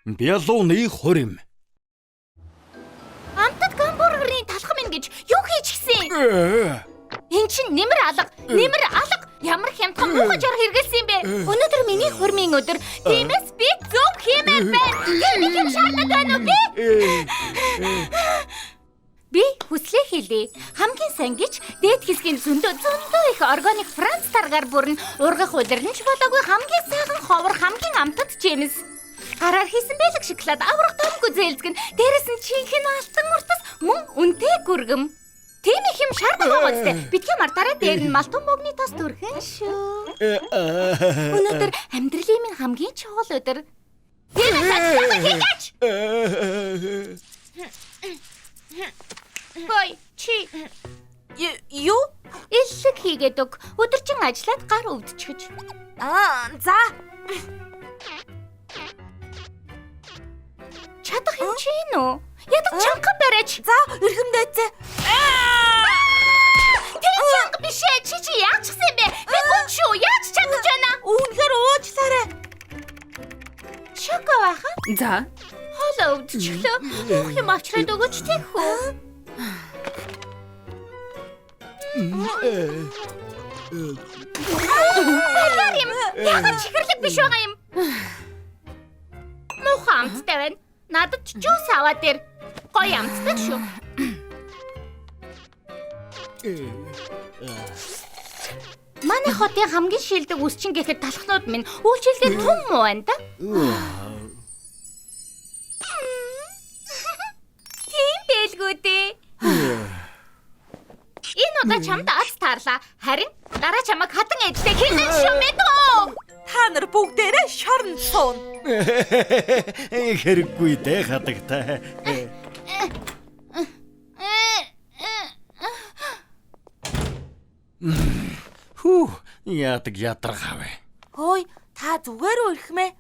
Бялууны хорим. Амтад гамбургерийн талхам ин гэж юу хийж гисэн? Эн чин нэмэр алга. Ямар хямдхан муухай жаргал хэрэгэлсэн юм бэ? Өнөөдөр миний хурмын өдөр. Тиймээс би зөв хэмээн байна. Тэний юм шаардаад байна уу би? Би хүслээ хэлье. Хамгийн сайн гэж дээд хэсгийн зөндөө их органик Франц таргаар бүрэн ургах удирдамж болоогүй хамгийн сайхан ховор хамгийн амтад жимс. Гараар хийсэн байлг шоколад аврах томгүй зээлзгэн дээрэс нь чихэн алтан уртас мөн үнэтэй гүргэм. Тийм их юм шаардсан байгаа үстэй. Битгий мартаараа дээр нь малтан мөгний тос төрхөн шүү. Өнөөдөр амьдралын минь хамгийн чухал өдөр. Тийм ажлаа хийгээч. Бой чи юу? Илэг хийгээд өг. Өдөржин ажиллаад гар өвдчихөж. За. Чадах юм чи нөө? Ядаж чанга барьж. За, эрхэмдээцээ. Тэр чанга биш ээ. Чи яаж гисэн бэ? Би гүн шүү. Яаж чадаж байна? Үүнхээр уучлаарай. Шоко баха? За. Хоолоо өвдчихлөө. Бүх юм авчраад өгөөч тийхүү. Баяр юм. Ягаад чихэрлэг биш байгаа юм? Муухай амттай байна. Надад ч жуус аваад ир. Гоё амттай шүү. Манай хотын хамгийн шилдэг үсчин гэхэд талхнууд минь үйлчилгээ тун муу байна да. Тийм байлгүй дээ. Энэ удаа чамд аз таарлаа. Харин дараа чамайг хатан эдлээ хинэн шүү мэдөө. Та нар бүгдээрээ шорн суун. Хэрэггүй дээ хатагтай. Яадаг ядрахавэ. Хөөе, та зүгээр үү ирхмээ?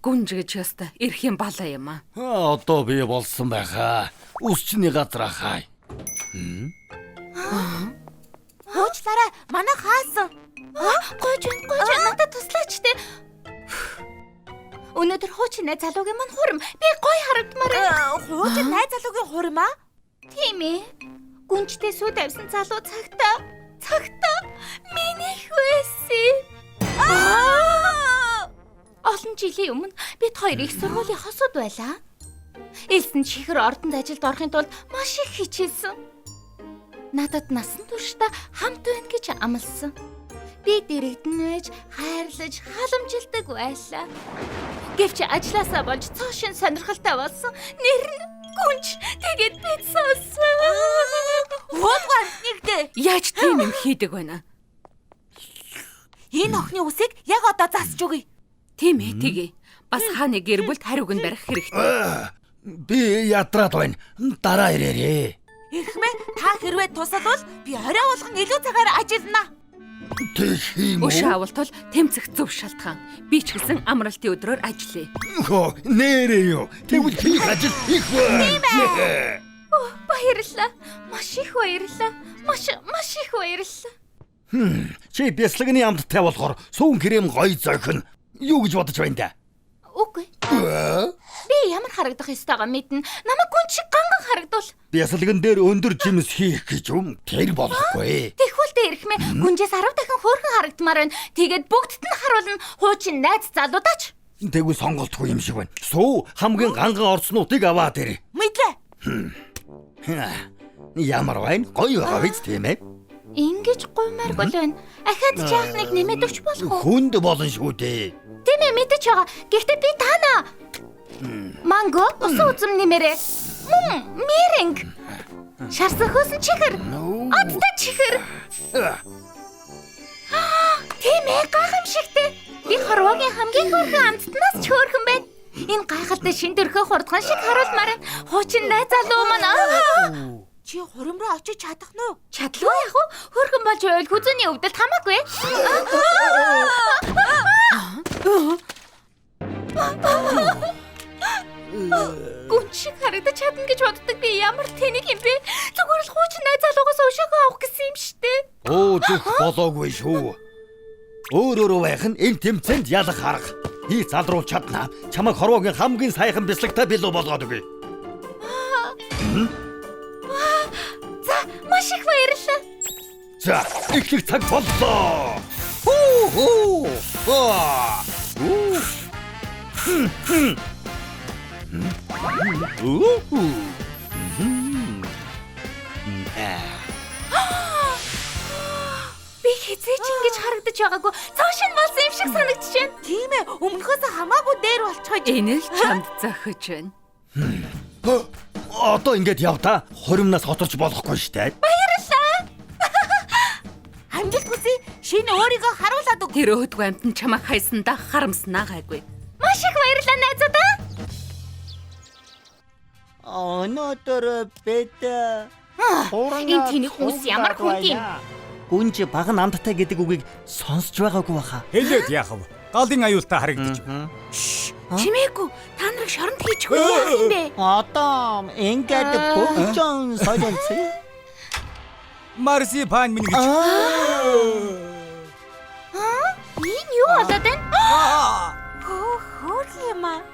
Гүнжгэж яста ирэх юм балаа юм аа. Одоо би болсон байхаа. Үсчний газар хай. Уучлаарай, манай хаасан. Гойж надад туслаач те. Өнөөдөр хуучин найз залуугийн мань хурим. Би гой харагдмаар байна. Хуучин найз залуугийн хурим аа? Тийм ээ. Гүнжтэй сүү тавьсан залуу цагтаа миний хвээсэн. Олон жилийн өмнө бид хоёр их сургуулийн хосууд байлаа. Элсэн чихэр ордонд ажилд орохын тулд маш их хичээсэн. Надад насан туршдаа хамт байна гэж амласан. Би дэрэгдэн байж, хайрлаж, халамжилдаг байлаа. Гэвч ажилласаа болж цоошин сонирхолтой болсон. Нэр нь Гүнж. Тэгээд би сонсон. Хуугаар нэгдээ. Яаж тийм юм хийдэг байна? Энэ охины үсийг яг одоо засч өгье. Тийм ээ тэгээ. Бас хааны гэр бүлд хариуг нь барих хэрэгтэй. Би ядраад байна. Дараа ирээрээ. Ирхмээ, та хэрвээ тусалвал би орой болгон илүү цагаар ажиллана. Тэгэх юм уу? Өш авалтал тэмцэх зөв шалтгаан. Би ч гэсэн амралтын өдрөөр ажиллая. Нэрээ юу? Тэгвэл хийх ажил их байна. Баярлалаа. Маш их баярлалаа. Маш их баярлалаа. Чи бяслагны амттай болохоор сүүн крэм гоё зохино. Юу гэж бодож байна да? Үгүй. Би ямар харагдах ёстойгоо мэднэ. Намайг гүн шиг ганган харагдвал. Бясалган дээр өндөр жимс хийх гэж юм. Тэр болохгүй. Тэгвэл тэ ирхмээ гүнжээс 10 дахин хөөрхөн харагдмаар байна. Тэгээд бүгдд нь харуулна хуучин найз залуудаач. Тэгвэл сонголтгүй юм шиг байна. Сүү хамгийн ганган орцнуудыг аваад ир. Мэдлээ. Ямар байна? Гоё байгаа биз тийм ээ? Ингиж гуймаар бол байна. Ахаад жаахныг нэмээд өгч болох уу? Хүнд болно шүү дээ. Тийм ээ мэдэж байгаа. Гэхдээ би таана. Манго, усан үзэм нэмэрээ. Мэринг. Шарсан хөөсөн чихэр. Одтой чихэр. Тийм ээ гайхамшигтэй. Би хорвогийн хамгийн хөөрхөн амттнаас ч хөөрхөн байна. Энэ гайхалтай шин дөрхөө хурдхан шиг харуулмаар байна. Хуучин найз залуу маань. Чи хурим руу очиж чадах нь уу? Чадлаа яах вэ? Хөрхөн болж ойл хүзүүний өвдөлт хамаагүй. Гүн шиг харагдаж чадна гэж боддог би ямар тэнэг юм бэ? Зүгээр л хуучин найз залуугаас өшөөгөө авах гэсэн юм штэ. Зөх болоогүй шүү. Өөрөөрөө байх нь энэ тэмцээнд ялах арга. Би залруулж чадна. Чамайг хорвоогийн хамгийн сайхан бяцлагтай билүү болгоод өгье. За, маш их баярлалаа. За, их цаг боллоо. Хүү. Би хизээч ингэж харагдаж байгаагүй. Цааш нь болсон юм шиг санагдаж байна. Тийм ээ, өмнөхөөс хамаагүй дээр болчихож. Энэ л чамд зохиж байна. Одоо ингэж яв та. Хуримнаас хоторч болохгүй штэ. Баярлалаа. Амжилт хүсье. Шинэ өөрийгөө харуулад өг. Тэр өдгөө амтан чамайг хайсандаа харамснаа гайгүй. Маш их баярлалаа найзуудаа. Өнөөдөр бид Энэ тэний хүс ямар хүн юм? гүнж баг намттай гэдэг үгийг сонсч байгаагүй баха. Хэлээд яахав? Галын аюултай харагдаж. Чимээгүй. Та нарыг шоронд хийчихгүй яах юм бэ? Одоо ингээд бүгжон солилцъя. Марсипан минь гэж. Энэ юу болоод байна? Хөөх юм аа.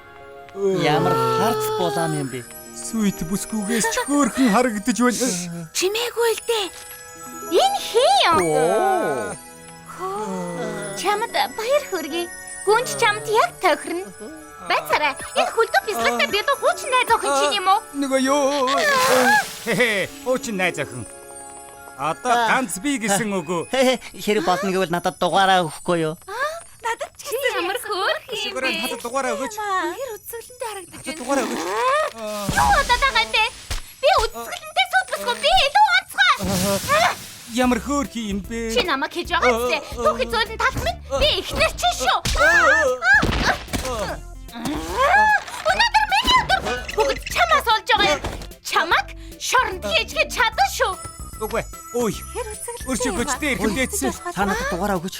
Ямар харц болоо юм бэ? Сүйт бүсгүйгээс ч хөөрхөн харагдаж байна. Чимээгүй л дээ. Энэ хий юм. Чамд баяр хүргэе. Гүнж чамд яг тохирно. Байцаараа энэ хөлдөө бяцлагтай билүү хуучин найз охин чинь юм уу? Нөгөө юу? Хэ, уучин найз охин. Одоо ганц би гэсэн үг. Хэрэг болно гэвэл надад дугаараа өгөхгүй юу? Надад ч Чи ямар хөөрх юм Sigurан бэ? хатад дугаараа өгөөч. Тэр үзэсгэлэнтэй харагдаж байна. Дугаараа өгөөч. Юу болоод байгаа юм бэ? Би үзэсгэлэнтэй суудсгүй. Би илүү онцгой. Ямар хөөрх юм бэ? Чи намайг хийж байгаа юм бэ? Түүхий зөөлөн талах минь би ихнэр чинь шүү. Өнөөдөр миний өдөр бүгд чамаас олж байгаа юм. Чамайг шоронд хийж чадсан шүү. Үгүй. Ой. Өршөө гөчтэй эрхэмдээдсэн. Та надад дугаараа өгөөч.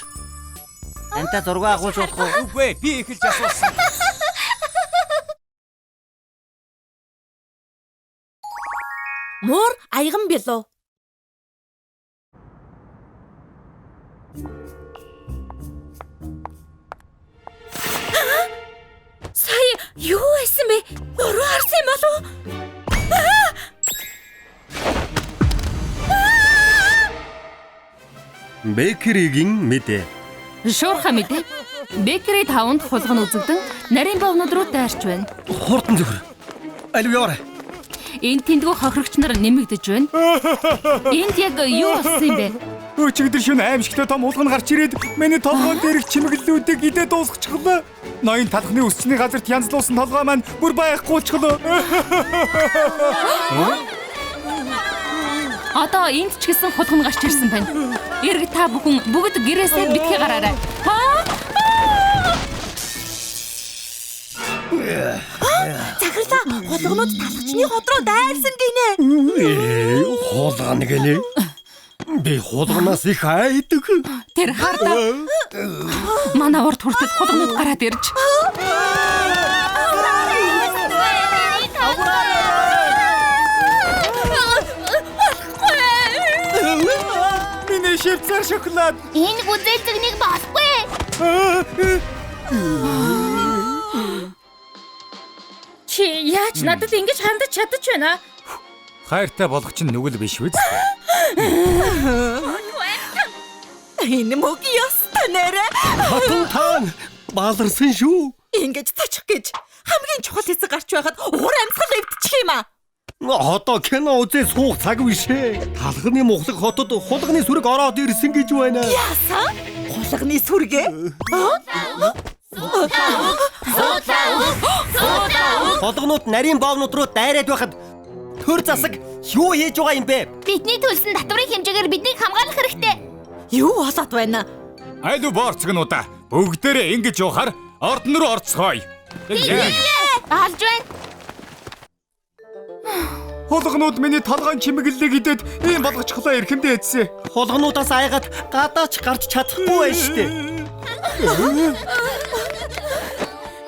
Анта зураг агуулж болох уу? Үгүй. Би эхэлж асуусан. Муур аяган билүү. Сая юу байсан бэ? Буруу харсан юм болов уу? Бэкеригийн мэдээ. Шуурхаа мэдээ. Бэкери 5-нд хулган үзэгдэн нарийн бовнод руу дайрч байна. Хурдан зөвхөр. Алив яваарай. Энэ тэндгүү хохирогч нар нэмэгдэж байна. Энд яг юу болсон юм бэ? Өчигдөр шөнө аимшигтай том уулган гарч ирээд миний толгойн дээрх чимэглэлүүдийг идэ дуусгачихлаа. Ноён талхны өсчний газарт янзлуулсан толгой маань бүр байхгүйчлээ. Одоо энд ч гэсэн хулган гарч ирсэн байна. Эрг та бүхэн бүгд гэрээсээ битгий гараарай. Захирлаа, хулгунууд талхчны хот руу дайрсан гинэ. Хулгана гэлээ. Би хулганаас их айдаг. Тэр хардаа. Манай урд хүртэл хулгунууд гараад ирж. Миний шивцэр шоколад. Энэ гүзэлцэгнийг болохгүй. Чи яаж надад ингэж хандаж чадаж байна? Хайртай болох чинь нүгэл биш үү? Энэ мөг ястаа нэрэ. Хатан таан бааларсан шүү. Ингэж тачих гэж хамгийн чухал хэсэг гарч байхад уур амьсгал эвдчих юм аа. Одоо кино үзээ суух цаг биш ээ. Талхны мухлаг хотод хулганы сүрэг ороод ирсэн гэж байна. Яасан? Хулганы сүргээ? Хулгунууд нарийн боовнууд руу дайраад байхад төр засаг юу хийж байгаа юм бэ? Бидний төлсөн татврын хэмжээгээр биднийг хамгаалах хэрэгтэй. Юу болоод байна? Айлу борцгонуудаа бүгдээрээ ингэж явахаар ордон руу орцгоё. Алж байна. Хулгунууд миний толгойн чимэглэлийг идээд ийм болгочихлоо эрхэмдээ эдсэн. Хулгунуудаас айгаад гадаач гарч чадахгүй байж штэ.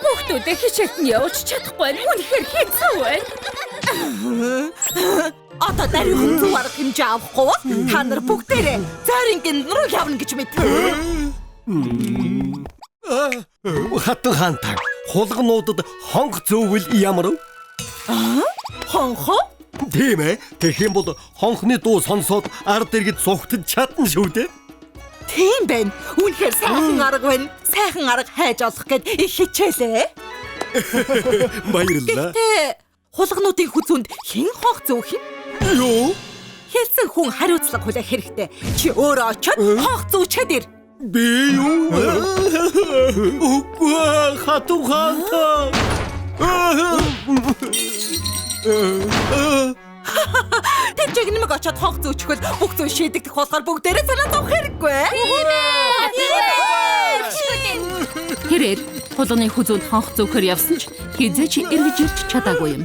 Хүүхдүүдээ хичээлд нь явуулж чадахгүй нь үнэхээр хэцүү байна. Одоо дараагийн зөв арга хэмжээ авахгүй бол та нар бүгдээрээ зайрын гинд руу явна гэж мэдээ. Хатан хаантаа хулгануудад хонх зөөвөл ямар вэ? Хонхо? Тийм ээ. Тэгэх юм бол хонхны дуу сонсоод ард иргэд зугтаж чадна шүү дээ. Тийм байна. Үнэхээр сайхан арга байна. Сайхан арга хайж олох гэд их хичээлээ. Баярлалаа. Тэ хулгануудын хүзүүнд хэн хонх зөөх юм? Юу? Хэлсэн хүн хариуцлага хүлээх хэрэгтэй. Чи өөрөө очиод хонх зүүчээд ир. Би юу? Үгүй хатан хаантаа. Тэр жигнэмэг очиод хонх зүүчихвэл бүх зүйл шийдэгдэх болохоор бүгдээрээ санаа зовох хэрэггүй. Тэрээр хулганы хүзүүнд хонх зөөхөр явсан ч хизээч эргэж ирч чадаагүй юм.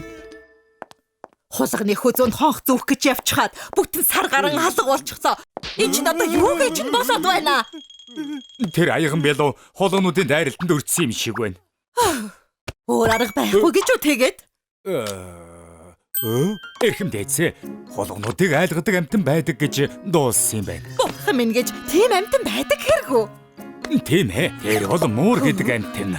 Хулганы хүзүүнд хонх зүүх гэж явчихад бүтэн сар гарan алга болчихсоо. Энд чинь одоо юу гэж нь болоод байна? Тэр аяган бялуу хулгануудын дайралтанд өртсөн юм шиг байна. Өөр арга байхгүй гэж үү тэгээд? Эрхэм дээдсээ хулгануудыг айлгадаг амтан байдаг гэж дууссан юм байна. Бурхан минь гэж тийм амтан байдаг хэрэггүй. Тийм ээ. Тэр бол муур гэдэг амтан.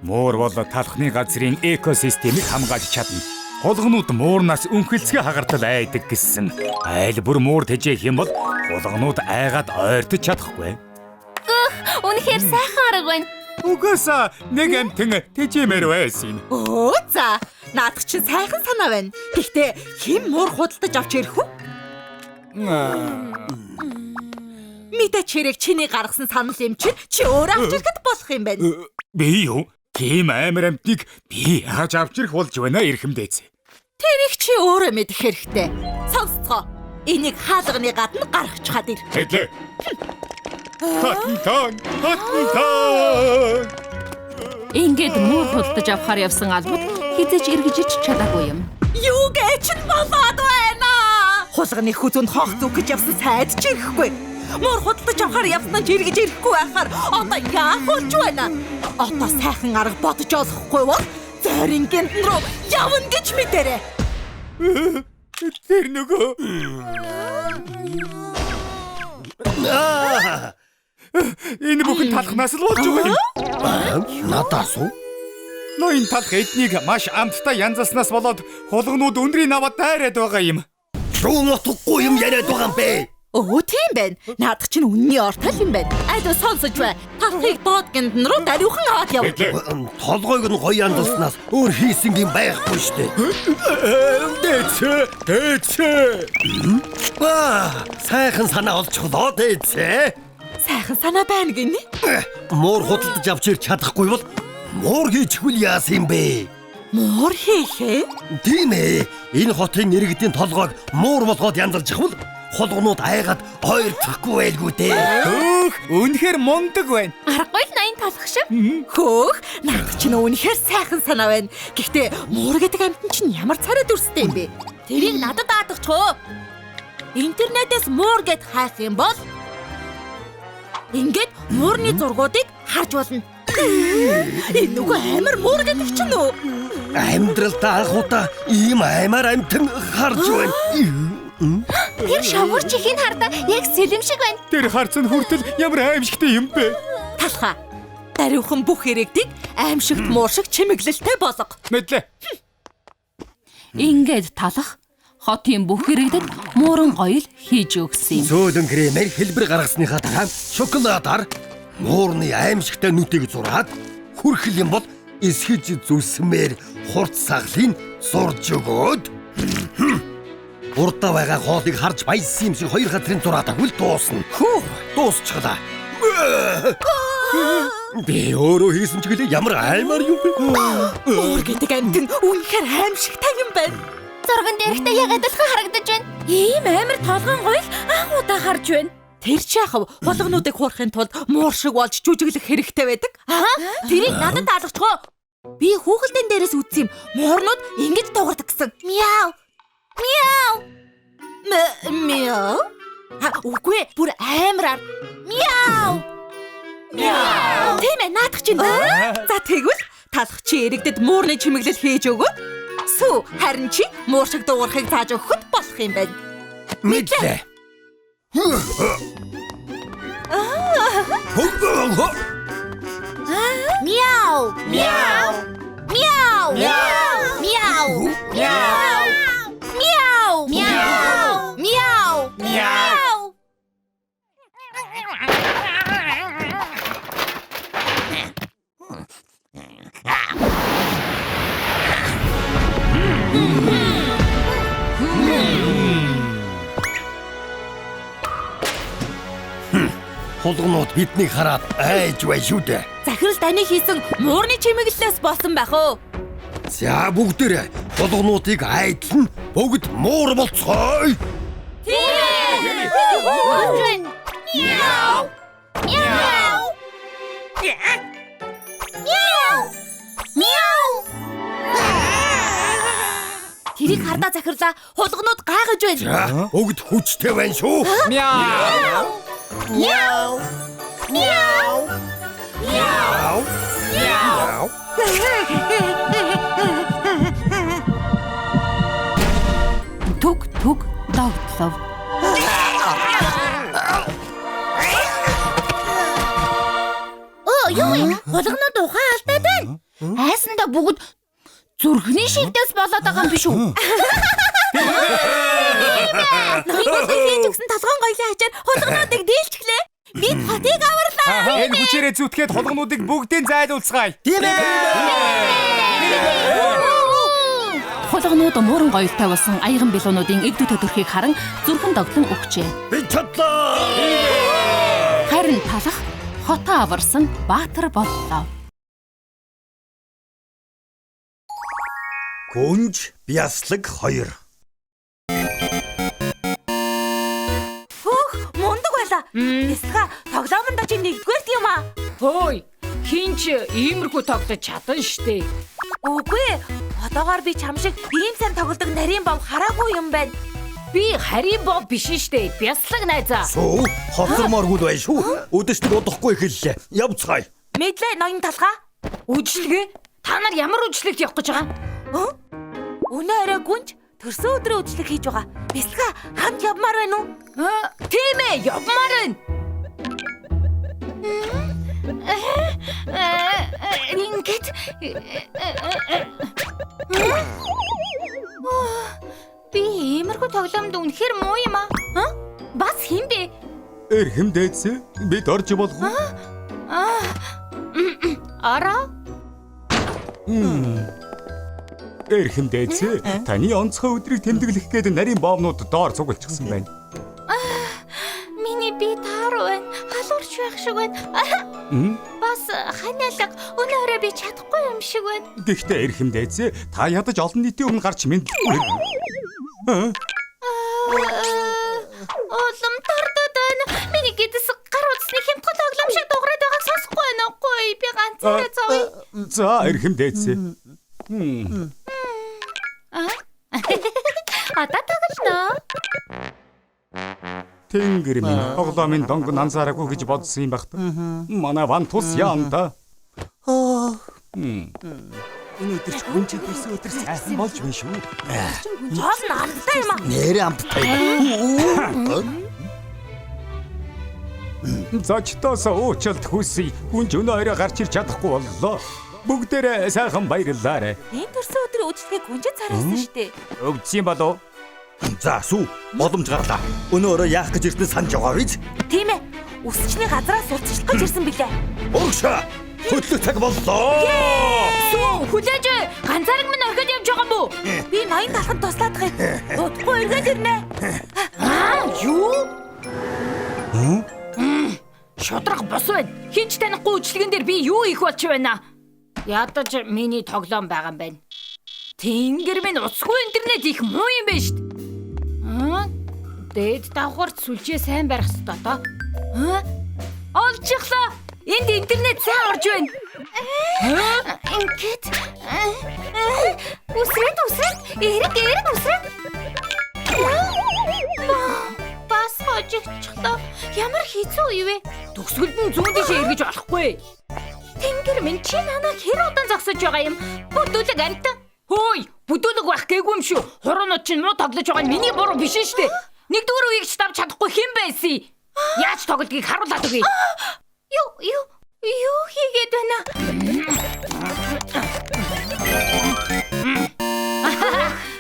Муур бол талхны газрын экосистемийг хамгаалж чадна. Хулганууд муурнаас өнхөлцгөө хагартал айдаг гэсэн. Айл бүр муур тэжээх юм бол хулганууд айгаад ойртож чадахгүй. Үнэхээр сайхан арга байна. Угаасаа нэг амтан тэжээмээр байсан. Оо за. Наадах чинь сайхан санаа байна. Гэхдээ хэн муур худалдаж авч ирэх вэ? Мэдээч хэрэг чиний гаргасан санал юм чинь чи өөрөө авч ирэхэд болох юм байна. Би юу? Тийм амар амтныг би яаж авч ирэх болж байна эрхэм дээдсээ. Тэр их чи өөрөө мэдэх хэрэгтэй. Сонсцгоо. Энийг хаалганы гадна гаргаж чад ир. Хэдэ? Хатан. Ингээд муур худалдаж авахар явсан албад хизээч эргэж ирч чадаагүй юм. Юу гэж нь болоод байна? Хулганы хүзүүнд хонх зүүх гэж явсан сайд ч ирэхгүй. Муур худалдаж авахар явсан ч эргэж ирэхгүй байхаар одоо яах болж байна? Одоо сайхан арга бодож олохгүй бол зарин гэнтэн рүү явна гэж мэдэрэ. Тэр нөгөө энэ бүхэн талхнаас л болж байгаа юм. Надаас уу? Ноён талх эднийг маш амттай янзалснаас болоод хулганууд өндрийн аваад дайраад байгаа юм. Шуун утгагүй юм яриад байгаа юм бэ? Оо тийм байна. Наадах чинь үнний ортол юм байна. Айдаа сонсож бай. Талхыг доод гэнтэн рүү дариухан аваад яв. Толгойг нь гоё янзалснаас өөр хийсэн юм байхгүй штэ. Дээдсээ. Сайхан санаа олчихлоо дээдсээ. Сайхан санаа байна гинэ. Муур худалдаж авч ирч чадахгүй бол муур хийчихвэл яасан юм бэ? Муур хийхээ? Тийм ээ. Энэ хотын иргэдийн толгойг муур болгоод янзалж ихвэл хулганууд айгаад ойртохгүй байлгүй дээ. Үнэхээр мундаг байна. Аргагүй л 80 талах шиг. Хөөх, наадах чинь үнэхээр сайхан санаа байна. Гэхдээ муур гэдэг амтан чинь ямар царай дүрстэй юм бэ? Тэрийг надад даадагчгүй. Интернетээс муур гэд хайх юм бол ингээд муурны зургуудыг харж болно. Энэ нөгөө амар муур гэдэг чинь үү? Амьдралдаа анхудаа ийм аймаар амтан харж байна. Тэр шавуур чихийг хардаа яг сэлэм шиг байна. Тэр харцсан хүртэл ямар аимшигтай юм бэ? Талха. Дариухан бүх иргэдийг аимшигт муур шиг чимэглэлтэй болго. Мэдлээ. Ингээд талах хотын бүх иргэдэд мууран гоёл хийж өгсөн юм. Зөөлөн кремээр хэлбэр гаргасныхаа дараа шоколадаар муурны аимшигтай нүдийг зураад хүрхэл юм бол эсхэж зүсмээр хурц саглыг зурж өгөөд урдаа байгаа хоолыг харж баясан юм шиг хоёр газрын зураад агуул дуусна. Дуусчихлаа. Би өөрөө хийсэн ч гэлээ ямар аймаар юм бэ? Муур гэдэг амтан үнэхээр аимшигтай юм байна. Зурган дээрхтээ яг адилхан харагдаж байна. Ийм амар толгойн гоёл анхудаа харж байна. Тэр ч яхав хулгануудыг хуурахын тулд муур шиг болж жүжиглэх хэрэгтэй байдаг. Тэрийг надад даалгачгүй. Би хүүхэлдэн дээрээс үзсэн юм. Муурнууд ингэж дуурдаг гэсэн. Мяу. Мяу. Мяу. Үгүй бүр амараар. Мяу. Мяу. Тийм ээ наадах чинь. За тэгвэл талах чи иргэдэд муурны чимэглэл хийж өгөөд сүү харин чи муур шиг дуурахыг зааж өгөхөд болох юм байна. Мэдлээ. Мяу. Мяу. Мяу. Мяу. Мяу. Мяу. Мяу. Хулгунууд биднийг хараад айж бай шүү дээ. Захирал таны хийсэн муурны чимэглэлээс болсон байх уу? За бүгдээрээ хулгунуудыг айдлан бүгд муур болцгоё. Мяу. Мяу. Мяу. Тэрийг хардаа захирлаа. Хулгунууд гайхаж байна. За бүгд хүчтэй байна шүү. Мяу. Мяу. Мяу. Мяу. Түг догтлов. Юу вэ? Хулгунууд ухаан алдаад байна. Айсандаа бүгд зүрхний шивдээс болоод байгаа юм биш үү? Ноён хийж өгсөн толгоон гоёлын хажаар хулгунуудыг дийлчихлээ. Бид хотыг аварлаа. Энэ хүчээрээ зүтгээд хулгунуудыг бүгдийг зайлуулцгаая. Тийм ээ. Хулгунууд мууран гоёлтой болсон аяган билуунуудын эгдүү төдөрхийг харан зүрхэн догтлон өгчээ. Би чадлаа. Харин талах хотоо аварсан баатар боллоо. Гүнж бяслаг 2. Мундаг байла. Эсга тоглоомонд очи нэгдүгээрт юм аа. Хөөе, хинч иймэрхүү тоглож чадна штэ. Үгүй. Одоогоор би чам шиг ийм сайн тоглодог нарийн бов хараагүй юм байна. Би харийн бов биш штэ. Бяслаг найзаа. Суу хоцормооргүй бай шүү. Өдөштэй удахгүй эхэллээ. Явцгаая. Мэдлээ ноён талхаа. Үжилгээ? Та нар ямар үжилэгт явах гэж байгаа? Өнөө орой гүнж төрсөн өдрөө үжилэг хийж байгаа. Бэлга хамт явмаар байна уу? Тийм ээ, явмаар байна. Ингээд би иймэрхүү тоглоомд үнэхээр муу юм аа. Бас хин бэ? Эрхэмдээц бид орж болох уу? Араа? Эрхэмдээц таны онцгой өдрийг тэмдэглэх гээд нарийн боомнууд доор цуглчихсан байна. Миний би таар байна. Халуурч байх шиг байна. Бас ханиалга өнөө орой би чадахгүй юм шиг байна. Гэхдээ эрхэмдээц та ядаж олон нийтийн өмнө гарч мэдлгүй. Улам тардад байна. Миний гэдэс гар утасны хямдхан тоглоом шиг дуурайд байгааг сонсохгүй байна уугүй. Би ганцаараа зовё. За эрхэмдээц. Одоо тоглоно. Тэнгэр минь тоглоомын донг нансаараагүй гэж бодсон юм багт. Манай ван тус яанда. Өнөөдөр ч гүнж бийсэн өдөр сайхан болж байна шүү. Жоол нь амттай юм аа. Нэрээ амттай. Зочдоос уучлалт хүсье. Гүнж өнөө орой гарч ирж чадахгүй боллоо. Бүгдээрээ сайхан баярлалаа. Энэ төрсөн өдрийн үжилгээ гүнжэд цараасан штэ. Өвдсөн болов? За сүү боломж гарлаа. Өнөө орой яах гэж ирсэн санаж байгаа биз? Тийм ээ. Үсчний газраас сурталчлах гэж ирсэн билээ. Урагшаа. Хөдлөх цаг боллоо. Сүү, хүлээж ганцаараг минь орхиод явж байгаа мó? Би ноён талханд туслаад байгаа. Удахгүй эргээд ирнэ. Юу? Шодрох бос байна. Хинч танихгүй үжилгэн дээр би юу их болчих байна? Ядаж миний тоглоом байгаа юм байна. Тэнгэр минь уцгүй интернет их муу юм байна штт. Дээд давхарт сүлжээ сайн барих хэрэгтэй тоо. Олчихлоо. Энд интернет сайн орж байна. Ингээд үсрээд эрэг үсрээд. Бас хожигчлоо. Ямар хэцүү юу вэ? Төгсгөлд нь зүүн дэше эргэж болохгүй. Тэнгэр минь чи намайг хэр удаан зогсож байгаа юм? Бүдүүлэг амтан. Хөөе, бүдүүлэг байх гээгүй юм шүү. Хуруунууд чинь муу тоглож байгаа нь миний буруу биш шүү дээ. Нэгдүгээр үеийг ч давж чадахгүй хэн байсан? Яаж тоглодгийг харуулад өгье. Юу хийгээд байна?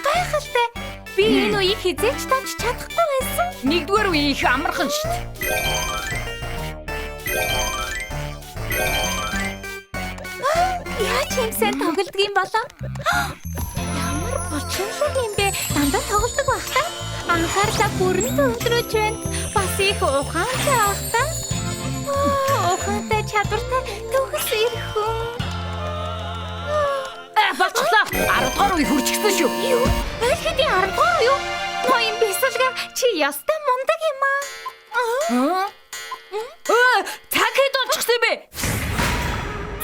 Гайхалтай. Би энэ үеийг хизээч тавьж чадахгүй байсан. Нэгдүгээр үе их амархан шүү дээ. Яаж юмсан тоглодог юм болоо? Ямар бочинлог юм бэ? Дандаа тоглодог байх та. Анхаарлаа бүрэн төвлөрөж байна. Бас их ухаантай байх та. Ухаантай чадвартай төгс ирэх хүн. Болчихлоо. 10 дугаар үе хүрчихсэн шүү. Юу? Аль хэдийн 10 дугаар юу? Ноён бисэлга чи ястай мундаг юм аа. Цаг хэд болчихсон бэ?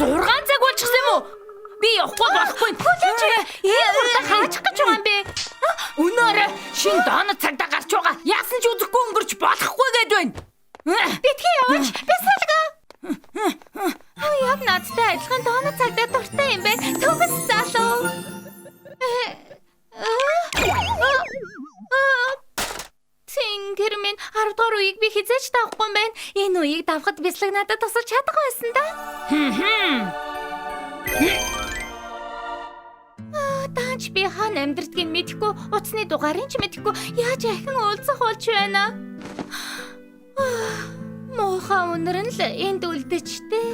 6 цаг болчихсон юм уу? Би явахгүй болохгүй. Хүлээж энэ хурдан хаачих гэж байгаа юм бэ? Өнөөрэ шин донод цагдаа гарч байгаа. Яасан ч үзэхгүй өнгөрч болохгүй гээд байна. Битгий яваач. Бисэлга. Яг надтай адилхан донод цагдаа дуртай юм бэ? Төгс залуу. Тэнгэр минь 10 дугаар үеийг би хизээч давахгүй юм байна. Энэ үеийг давхад бислэг надад тусалж чадах байсан да. Даанч би хаана амьдрдгийг мэдэхгүй, утасны дугаарыг ч мэдэхгүй яаж ахин уулзах болж байна. Муухай өнөр нь л энд үлдэжтэй.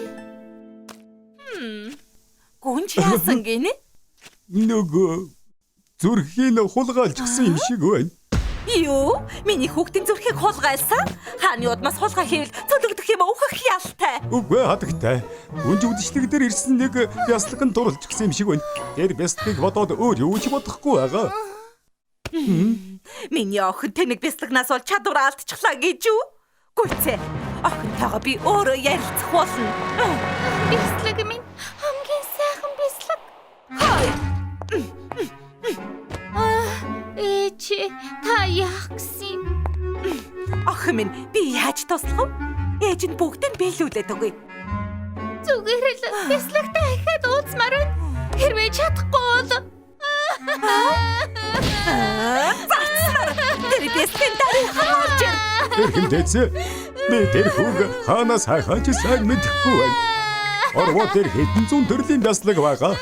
Гүнж яасан гинэ? Нөгөө зүрхийн хулгайлжсэн юм шиг байна. Юу? Миний хүүхдийн зүрхийг хулгайлсан? Хааны удмаас хулгай хийвэл цөлөгдөх юм өөхөх ялтай. Үгүй хатагтай. Гүнж үдшилэг дээр ирсэн нэг бясалган дурлж гисэн юм шиг байна. Тэр бясалгыг бодоод өөр юу ч бодохгүй байгаа. Миний охин тэнэг бясалгнаас бол чадвар алдчихлаа гэж юу? Гүйлцээ. Охинтойгоо би өөрөө ярилцах болно. Бислэг минь хамгийн сайхан бислэг. Хай. Чи та яах гэсэн? Охин минь би яаж туслах вэ? Ээж нь бүгдийг биелүүлээд өгье. Зүгээр л бислэгтэй ахаад уулзмаар байна. Хэрвээ чадахгүй бол Тэр бясалгын дарыг хаалж ир. Хэрхэмдээсэ. Би тэр хүүг хаанаас хайхаач сайн мэдэхгүй байна. Орвоо тэр хэдэн зуун төрлийн бясалгаг байгаа.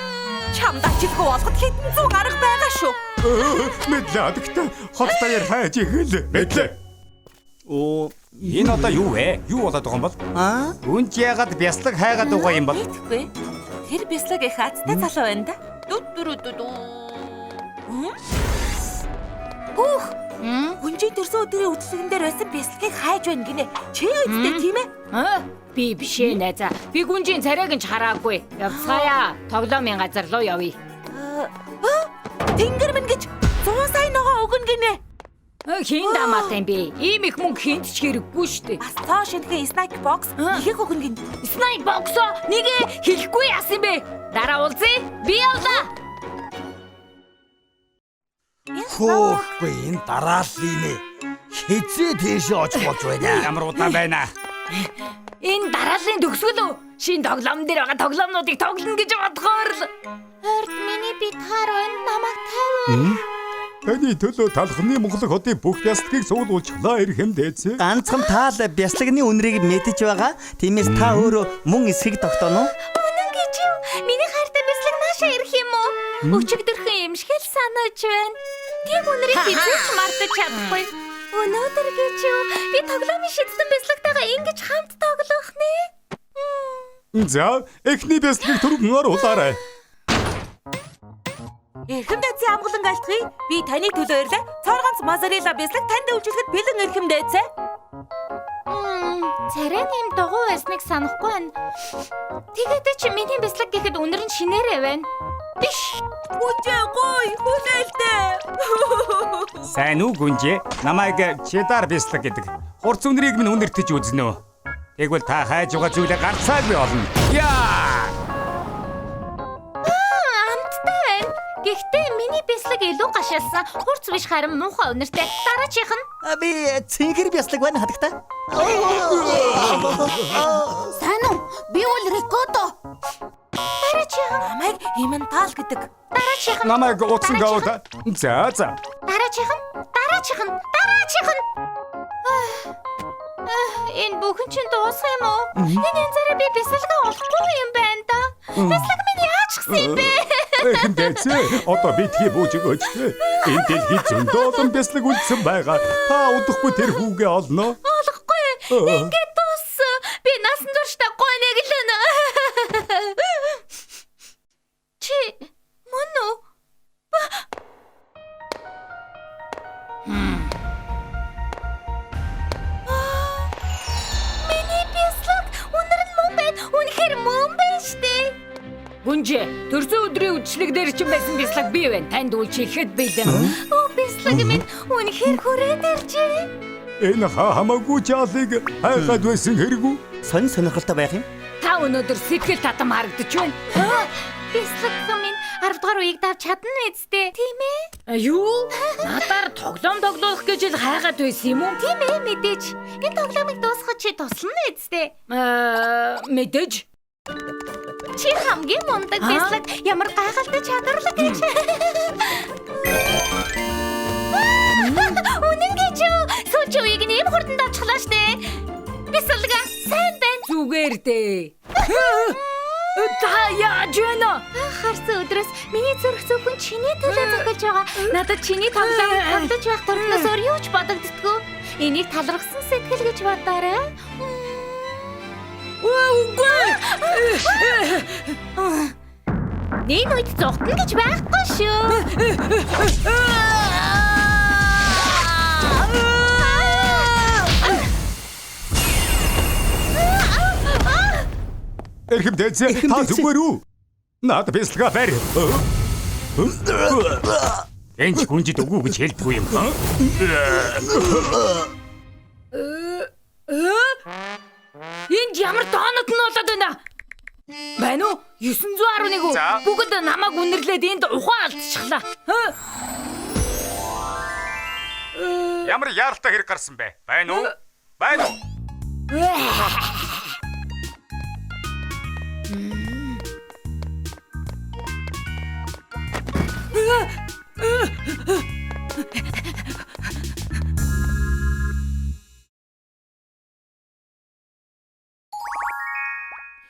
Чамд ачилгүй болгоход хэдэн зуун арга байгаа шүү. Мэдлээ адагтай хотдоор хайж ихэл. Мэдлээ. Энэ одоо юу вэ? Юу болоод байгаа юм бол? Гүнж яагаад бяслаг хайгаад байгаа юм бол? Мэдхгүй. Тэр бяслаг их азтай залуу байна да. Гүх. Гүнжийн төрсөн өдрийн үдлэгэн дээр байсан бяслагыг хайж байна гинэ. Чи үстэй тийм ээ? Би биш ээ найзаа. Би гүнжийн царайг нь хараагүй. Явцгаая. Тоглоомын газар руу явъя. Тэнгэр минь гэж 100 сая ногоо өгнө гинэ. Хин дамаатай юм бэ? Ийм их мөнгө хинт ч хэрэггүй шүү дээ. Бас цоо шинхэн снайк бокс ихийг өгнө гинэ. Снайк боксоо нэгэ хэлэхгүй яасан юм бэ? Дараа уулзъя. Би явлаа. Хөөхгүй энэ дарааллын ээ. Хизээ тийшээ очих болж байна. Ямар удаан байна? Энэ дарааллын төгсгөл үү? Шин тоглоом дээр байгаа тоглоомнуудыг тоглоно гэж бодохоор л. Орд миний бит хар байна. Намайг тавиа. Таны төлөө талхны Монгол хотын бүх бясалгыг суулгуулчихлаа эрхэмдээцээ. Ганцхан таал бяслагны үнэрийг мэдэж байгаа. Тиймээс та өөрөө мөн эсхийг тогтооно. Үнэн гэж юу? Миний хайртай бислэг наашаа ирэх юм уу? Өчигдөрхөн юм шиг л санаж байна. Тийм үнэрийг хизээч мартаж чадахгүй. Өнөөдөр гэж юу? Би тоглоомын шидсэн бислэгтэйгээ ингэж хамт тоглох нэ. За, эхний бясалгыг түргэн оруулаарай. Эрхэмдээцээ амгалан алтгий. Би таны төлөө ирлээ. Цорганц мозарелла бясалг танд үйлчлэхэд бэлэн эрхэмдээцээ. Царай нэм дугуй байсныг санахгүй байна. Тэгээд чи миний бислэг гэхэд үнэр нь шинээрээ байна. Биш. Гүнжээ гой хүлээлтээ. Сайн уу гүнжээ? Намайг чедар бясалг гэдэг. Хурц үнэрийг минь үнэртэж үзнэ үү? Тэгвэл та хайж байгаа зүйлээ гарцаагүй болно. Яа! Гэхдээ миний бислэг илүү гашаалсан. Хурц биш харин муухай үнэртэй. Дараачих нь. Би цэнхэр бяслаг байна хатагтай. Сайн уу? Би бол Рикото. Дараачих нь. Намайг Иментал гэдэг. Дараачих нь. Намайг утсан гавда. За. Дараачих нь. Энэ бүхэн чинь дуусах юм уу? Энэ янзаараа би бясалгаа олохгүй юм байна да. Бясалг минь яаж болчихсон юм бэ? Эхэндээч одоо битгий бууж өгөөч. Энэ дэлхийд зөндөө олон бяцлаг үлдсэн байгаа. Та удахгүй тэр хүүгээ олно. Олохгүй. Ингээд дууссан. Би насан туршдаа гойнэ гэлэнэ. Чи мөн үү? Миний бяцлаг өнөр нь мөн байна. Үнэхээр мөн байна штэ. Гүнжээ, төрсөн өдрийн үдшилэг дээр чинь байсан бяцлаг би байна. Танд үйлчлэхэд бэлэн. Оо бяцлаг минь үнэхээр хүрээд иржээ. Энэ хамаагүй жаалыг хайгаад байсан хэрэггүй. Сонь сонирхолтой байх юм. Та өнөөдөр сэтгэл татам харагдаж байна. Бяцлаг минь 10 дугаар үеийг давж чадна үсттэй. Тийм ээ? Юу? Надаар тоглоом гэж л хайгаад байсан юм уу? Тийм ээ, мэдээж. Энэ тоглоомыг дуусгах чи туслана үсттэй. Мэдээж. Чи хамгийн мундаг бяцлаг, ямар гайхалтай чадварлаг гэж. Үнэн гэж юу? Сүүч үеийг нэм хурдан давчлаа штэ. Бяцлага сайн байна. Зүгээр дээ. Та яаж байна? Харсан өдрөөс миний зүрх зөвхөн чиний төлөө зохиолж байгаа. Надад чиний тоглоом тоглож байх төрнөөс өөр юу ч бодогддгүй. Энийг талархсан сэтгэл гэж бодоорой. Үгүй. Нэг үед зогтно гэж байхгүй шүү. Эхэндээч та зүгээр үү? Наад бяцлага барь. Энд гүнжид үгүй гэж хэлдэггүй юм. Энд ямар доонод нь болоод байна? Байна уу? 911 үү? Бүгд намайг үнэрлээд энд ухаан алдчихлаа. Ямар яаралтай хэрэг гарсан бэ? Байна уу? Байна уу?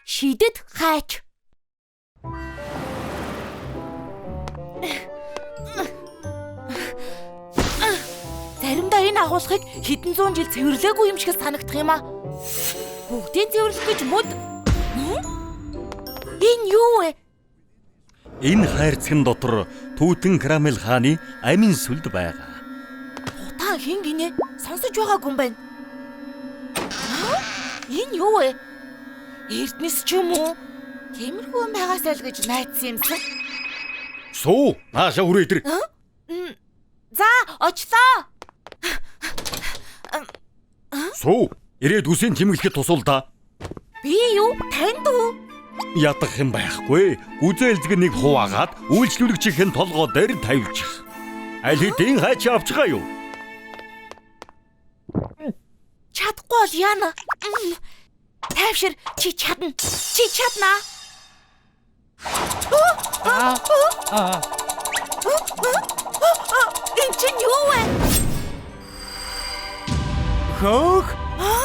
Шидэд хайч. Заримдаа энэ агуулгыг хэдэн зуун жил цэвэрлээгүй юм шиг санагдах юм аа. Бүгдийг цэвэрлэх гэж мод. Энэ юу вэ? Энэ хайрцагын дотор Түүтэн Карамел хааны амин сүлд байгаа. Та хин гинэ сонсож байгаагүй юм байна. Энэ юу вэ? Эрдэнэс ч юм уу? Тиймэрхүү юм байгаасаа л гэж найдсан юмсан. Суу, наашаа хүрээ итэр. За, очлоо. Суу, ирээд үсийн тэмэглэхэд тусал да. Би юу? Танд уу? Ядах юм байхгүй. Гүзээлзэг нэг хуваагаад үйлчлүүлэгчийн толгой дээр тавьчих. Аль хэдийн хайч авчихаа юу? Чадахгүй бол яана. Тайвшир чи чадна. Чи чадна. Энэ чинь юу вэ? Хөөх!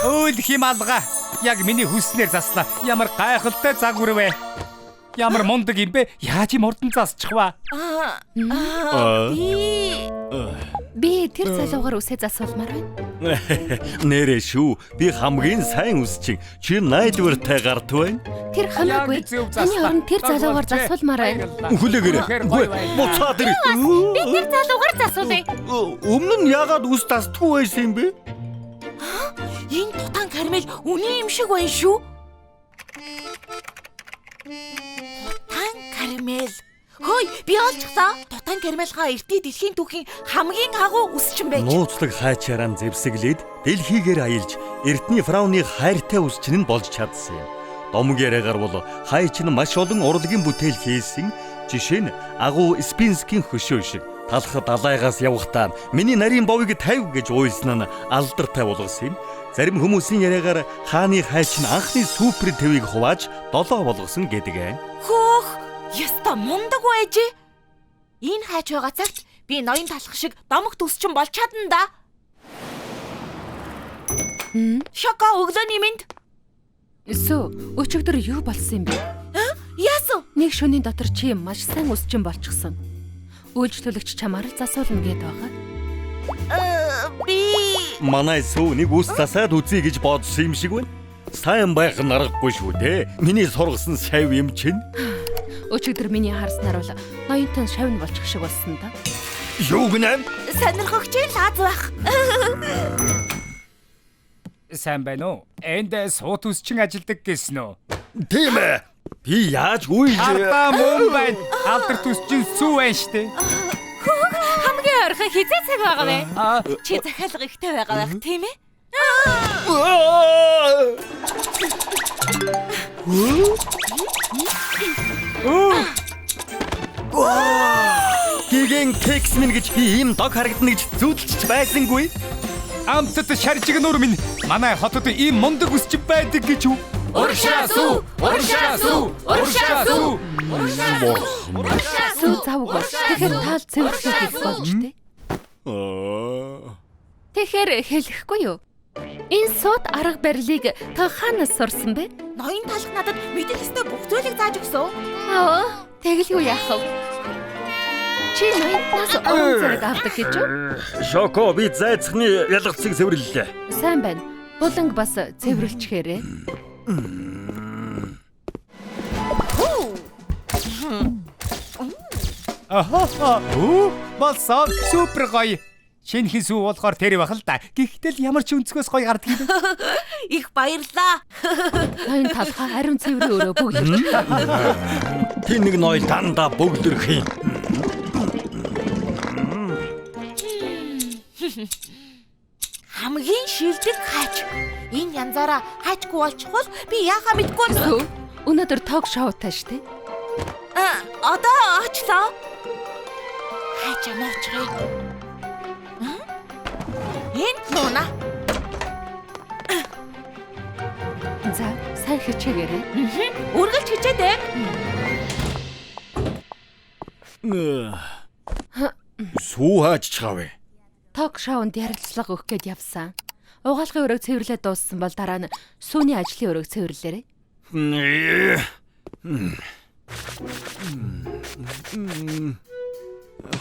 Өөлх юм алга. Яг миний хүснээр заслаа. Ямар гайхалтай загвар вэ? Ямар мундаг юм бэ? Яаж юм урдан засчихваа? Би тэр залуугаар үсээ засуулмаар байна. Нэрээ шүү. Би хамгийн сайн үсчин. Чи найдвартай гарт байна. Тэр хамаагүй. Таны орон тэр залуугаар засуулмаар байна. Хүлээгээрэй. Буцаад ир. Би тэр залуугаар засуулъя. Өмнө нь яагаад үс тасдгүй байсан юм бэ? Энэ Тутан Карамел үний юм шиг байна шүү. Тутан Карамел. Хөөе, би олчихлаа. Тутан Карамелхаа эртний дэлхийн түүхийн хамгийн агуу үсчин байж. Нууцлаг хайчаараа зэвсэглээд дэлхийгээр аялж эртний фрауны хайртай үсчин нь болж чадсан юм. Домог яриагаар бол хайч нь маш олон урлагийн бүтээл хийсэн. Жишээ нь агуу Спинскийн хөшөө шиг талх далайгаас явахдаа миний нарийн бовыг 50 гэж уйлсан нь алдартай болгосон юм. Зарим хүмүүсийн яриагаар хааны хайч нь анхны супер твийг хувааж 7 болгосон гэдэг. Хөөх, яста мундаг байж. Энэ хайч байгаа цагт би ноён талах шиг домог төсчин болж чадна да. Шоко өглөөний мэнд. Сүү, өчигдөр юу болсон юм бэ? Яасан? Нэг шөнийн дотор чи маш сайн өсчин болчихсон. Үйлчлүүлэгч чамаар засуулна гээд байгаа. Би Манай сүүнийг ус засаад үзье гэж бодсон юм шиг байна. Сайн байх нь аргагүй шүү дээ. Миний сургасан шав юм чинь. Өчигдөр миний харснаар бол ноёнтой шавн болчих шиг болсон да. Юу гинэ? сонирхогч лаз байх. Сайн байна уу? Энд суут үсчин ажилдаг гэсэн үү? Тийм ээ. Би яаж үйл Ардаа мөн байна. Алдарт үсчин сүү байна штэ. Хамгийн ойрхон хизээ цаг байгаа вэ? Чи захиалга ихтэй байгаа байх тийм ээ? Гиген кекс минь гэж би ийм дог харагдана гэж зүудэлж байсангүй. Амтд шаржиг нуур минь манай хотод ийм мундаг үсчин байдаг гэж үү? Уршаасуу! Сүү завгүй бол тэгэхээр таал цэвэрлэх хийх болж тээ. Тэгэхээр хэлэхгүй юу? Энэ сууд арга барилыг та хаанаас сурсан бэ? Ноён талх надад мэдэх ёстой бүх зүйлийг зааж өгсөн. Аа, тэгэлгүй яах вэ? Чи ноёнтнаас уран зэрэг авдаг гэж үү? Шоко би зайцхны ялгцыг цэвэрлэлээ. Сайн байна. Буланг бас цэвэрлчихээрээ. Ахаа. Болсон супер гоё. Шинэхэн сүү болохоор тэр байх л да. Гэхдээ ямар ч өнцгөөс гоё гардаг юм. Их баярлаа. Ноён талхаа ариун цэврийн өрөө бүгд. Тэн нэг ноёл дандаа бөгдөрөх юм. Хамгийн шилдэг хаач. Энэ янзаараа хаачгүй болчихвол би яахаа мэдгүй байна. Сүү, өнөөдөр ток шоутай штэ. Одоо очлоо. Хаачаа нууцгий. Энд нууна. За, сайн хичээгээрэй. Үргэлж хичээдэй. Сүү хаач чаавэ. Ток шоунд ярилцлага өгөх гээд явсан. Угаалгын өрөөг цэвэрлээд дууссан бол дараа нь сүүний ажлын өрөөг цэвэрлээрэй.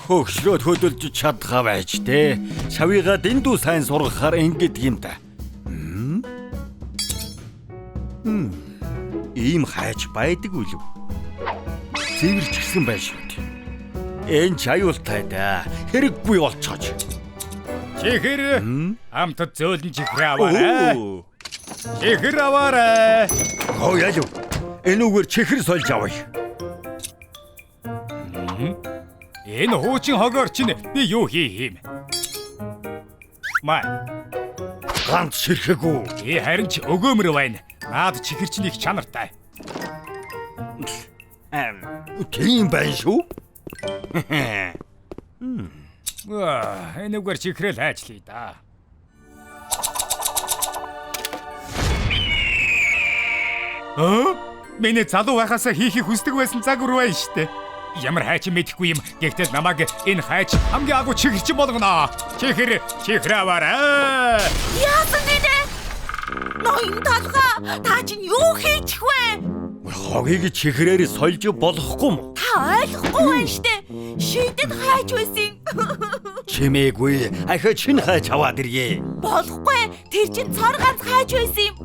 Хөгшрөөд хөдөлж чадхаа байж те. Шавыгаа дэндүү сайн сургахаар ингэдэг юм да. Ийм хайж байдаг үлв. Цэвэрч гисэн байх шүү дээ. Энэ ч аюултай да. Хэрэггүй болцооч. Чихэр амтд зөөлөн чихрээ аваарай. Чихэр аваарай. Хоо яа юу? Энэ үгээр чихэр сольж авъя. Энэ хуучин хогоор чинь би юу хийх юм? Маа. Ганц ширхэгүү. Би харин ч өгөөмөр байна. Наад чихэр чинь их чанартай. Тийм байна шүү. Энэ үгээр чихрэл хайчлаа да. Миний залуу байхасаа хийхийг хүсдэг байсан загвар байна штэ. Ямар хайч мэдэхгүй юм. Гэхдээ намайг энэ хайч хамгийн агуу чихэрч болгоно. Чихэр аваарай. Яасан гээ? Ноён талхаа та чинь юу хийчих вэ? Хогийг чихрээр сольж болохгүй юм. Та ойлгохгүй байна штэ. Шийдэд хайж байсан. Чимээгүй. Ахаа чин хайж аваад ирье. Болохгүй. Тэр чинь цор ганц хайж байсан юм.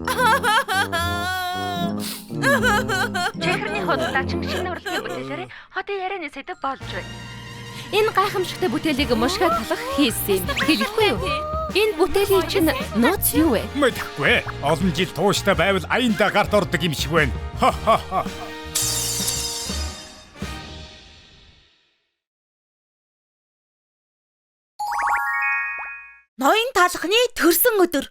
Чихэрний худалдаачин шинэ урлагийн бүтээлээрээ хотын ярианы сэдэв болж байна. Энэ гайхамшигтай бүтээлийг мушгаа талах хийсэн юм. Хэлэхгүй юу? Энэ бүтээлийн чинь нууц юу вэ? Мэдэхгүй. Олон жил тууштай байвал аяндаа гарт ордог юм шиг байна. Ноён талхны төрсөн өдөр.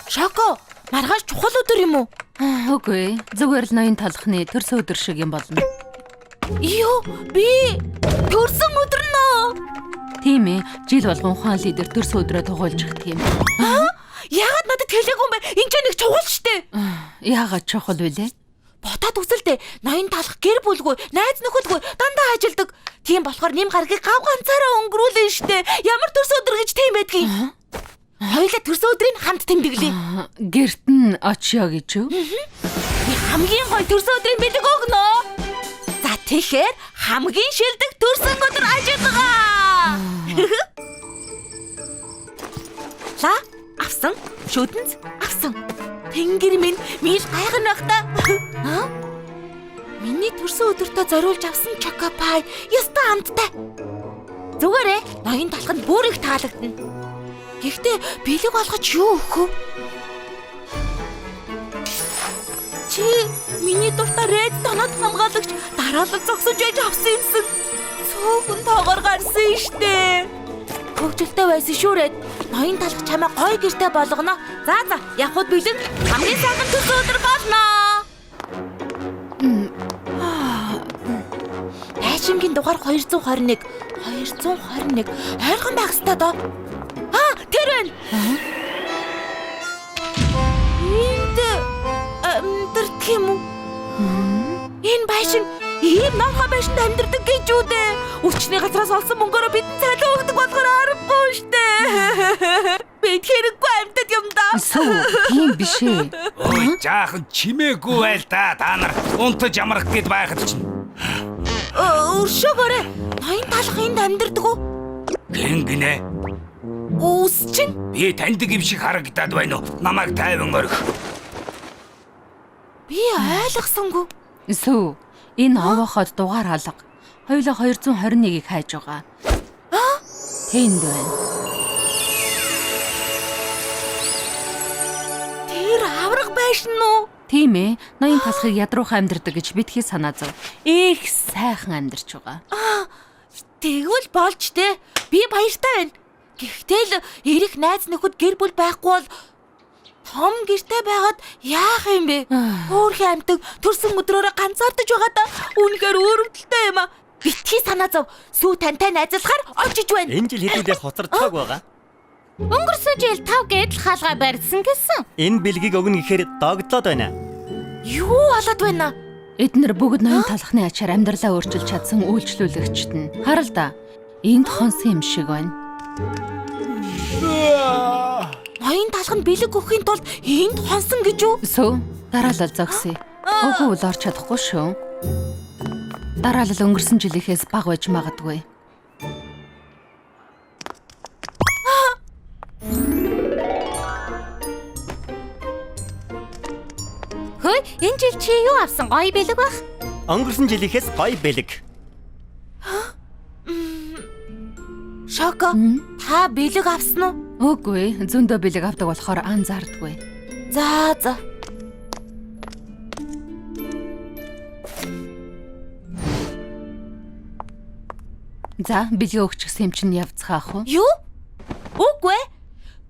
Шоко, маргааш чухал өдөр юм уу? Үгүй, зүгээр л ноён талхны төрсөн өдөр шиг юм болно. Юу? Би төрсөн өдөр нөө. Тийм ээ, жил болгон ухаан лидер төрсөн өдрөө тухайлж өгдөг юм. Яагаад надад хэлээгүй юм бэ? Энд ч нэг чухал штэ. Яагаад чухал вэ? Ботоод үсэлдэ. Ноён талх гэр бүлгүй, найз нөхөдгүй дандаа ажилдаг. Тийм болохоор нэм гарагийг гав ганцаараа өнгөрүүлэн штэ. Ямар төрс өдөр гэж тийм байдгийг. Хоёулаа төрс өдрийг хамт тэмдэглэе. Гэрт нь очиё гэж юу? Би хамгийн гоё төрс өдрийн бэлэг өгнө. За тэгэхээр хамгийн шилдэг төрсөн өдөр ажиглаа. За авсан. Шүдэнц авсан. Тэнгэр минь миш гайхна байх та. Миний төрсөн өдөртөө зориулж авсан чокопай яста амттай. Зүгээрээ ноён талханд бүр их таалагдана. Гэхдээ бэлэг болгож юу өгөх вэ? Чи миний дуртай ред донод хамгаалагч дараалал зогсож байж авсан юмсан. Цөөхөн тоогоор гарсан штэ. Хөвгөлтэй байсан шүү ред. Ноён талх чамаа гой гэртэй болгоно. За явхад бэлэг хамгийн сайхан төрсөн өдөр болно. Айшингийн дугаар 221 ойрхон байх ёстой доо. Тэр байна. Энд амьдэрдэг юм уу? Энэ байшин ийм нохоо байшинд амьдэрдэг гэж үү дээ. Өчний газраас олсон мөнгөөрөө бидний цалин өгдөг болохоор аргагүй штэ. Бид хэрэггүй амьдад юм да. Тийм биш ээ. Ой, жаахан чимээгүй байл та нар унтаж амрах гээд байхад чинь. Өршөөгөөрэй. Ноён талх энд амьдэрдэг үү? Гинэ. Үс чинь Би таньдаг юм шиг харагдаад байна уу? Намайг тайван орхи. би ойлгосонгүй. Сүү, энэ овооход дугаар алга. Хоёулаа 221-ийг хайж байгаа. Тэнд байна. Тэр авраг байшин уу? Тийм ээ. Ноён талхыг ядруухан амьдэрдэг гэж битгий санаа зов. Их сайхан амьдарч байгаа. Тэгвэл болж дээ. Би баяртай байна. Гэхдээ л эрэх найз нөхөд гэр бүл байхгүй бол том гэртэй байгаад яах юм бэ? Хөөрхөн амьтаг төрсөн өдрөөрөө ганцаардаж байгаа да. Үнэхээр өөрөвдөлтэй юм аа. Битгий санаа зов. Сүү тантай найзлахаар очиж байна. Энэ жил хэдүүлээ хоцордсоог байгаа. Өнгөрсөн жил 5 гэдэл хаалгаа барьсан гэсэн. Энэ бэлгийг өгнө гэхээр догдлоод байна. Юу болоод байна? Эднэр бүгд ноён талхны ачаар амьдралаа өөрчилж чадсан үйлчлүүлэгчд нь. Харал да. Энд хонсон юм шиг байна. Ноён талх нь бэлэг өгөхийн тулд энд хонсон гэж үү? Сүү, дараалал зогсъё. Үгүй бол орч чадахгүй шүү. Дараалал өнгөрсөн жилийнхээс бага байж магадгүй. Хөөе, энэ жил чи юу авсан? Гоё бэлэг бах. Өнгөрсөн жилийнхээс гоё бэлэг. Шоко, та бэлэг авсан уу? Үгүй, зөндөө бэлэг авдаг болохоор анзаардаггүй. За. За, бэлэг өгчихсэн юм чинь явцгаах уу? Юу? Үгүй.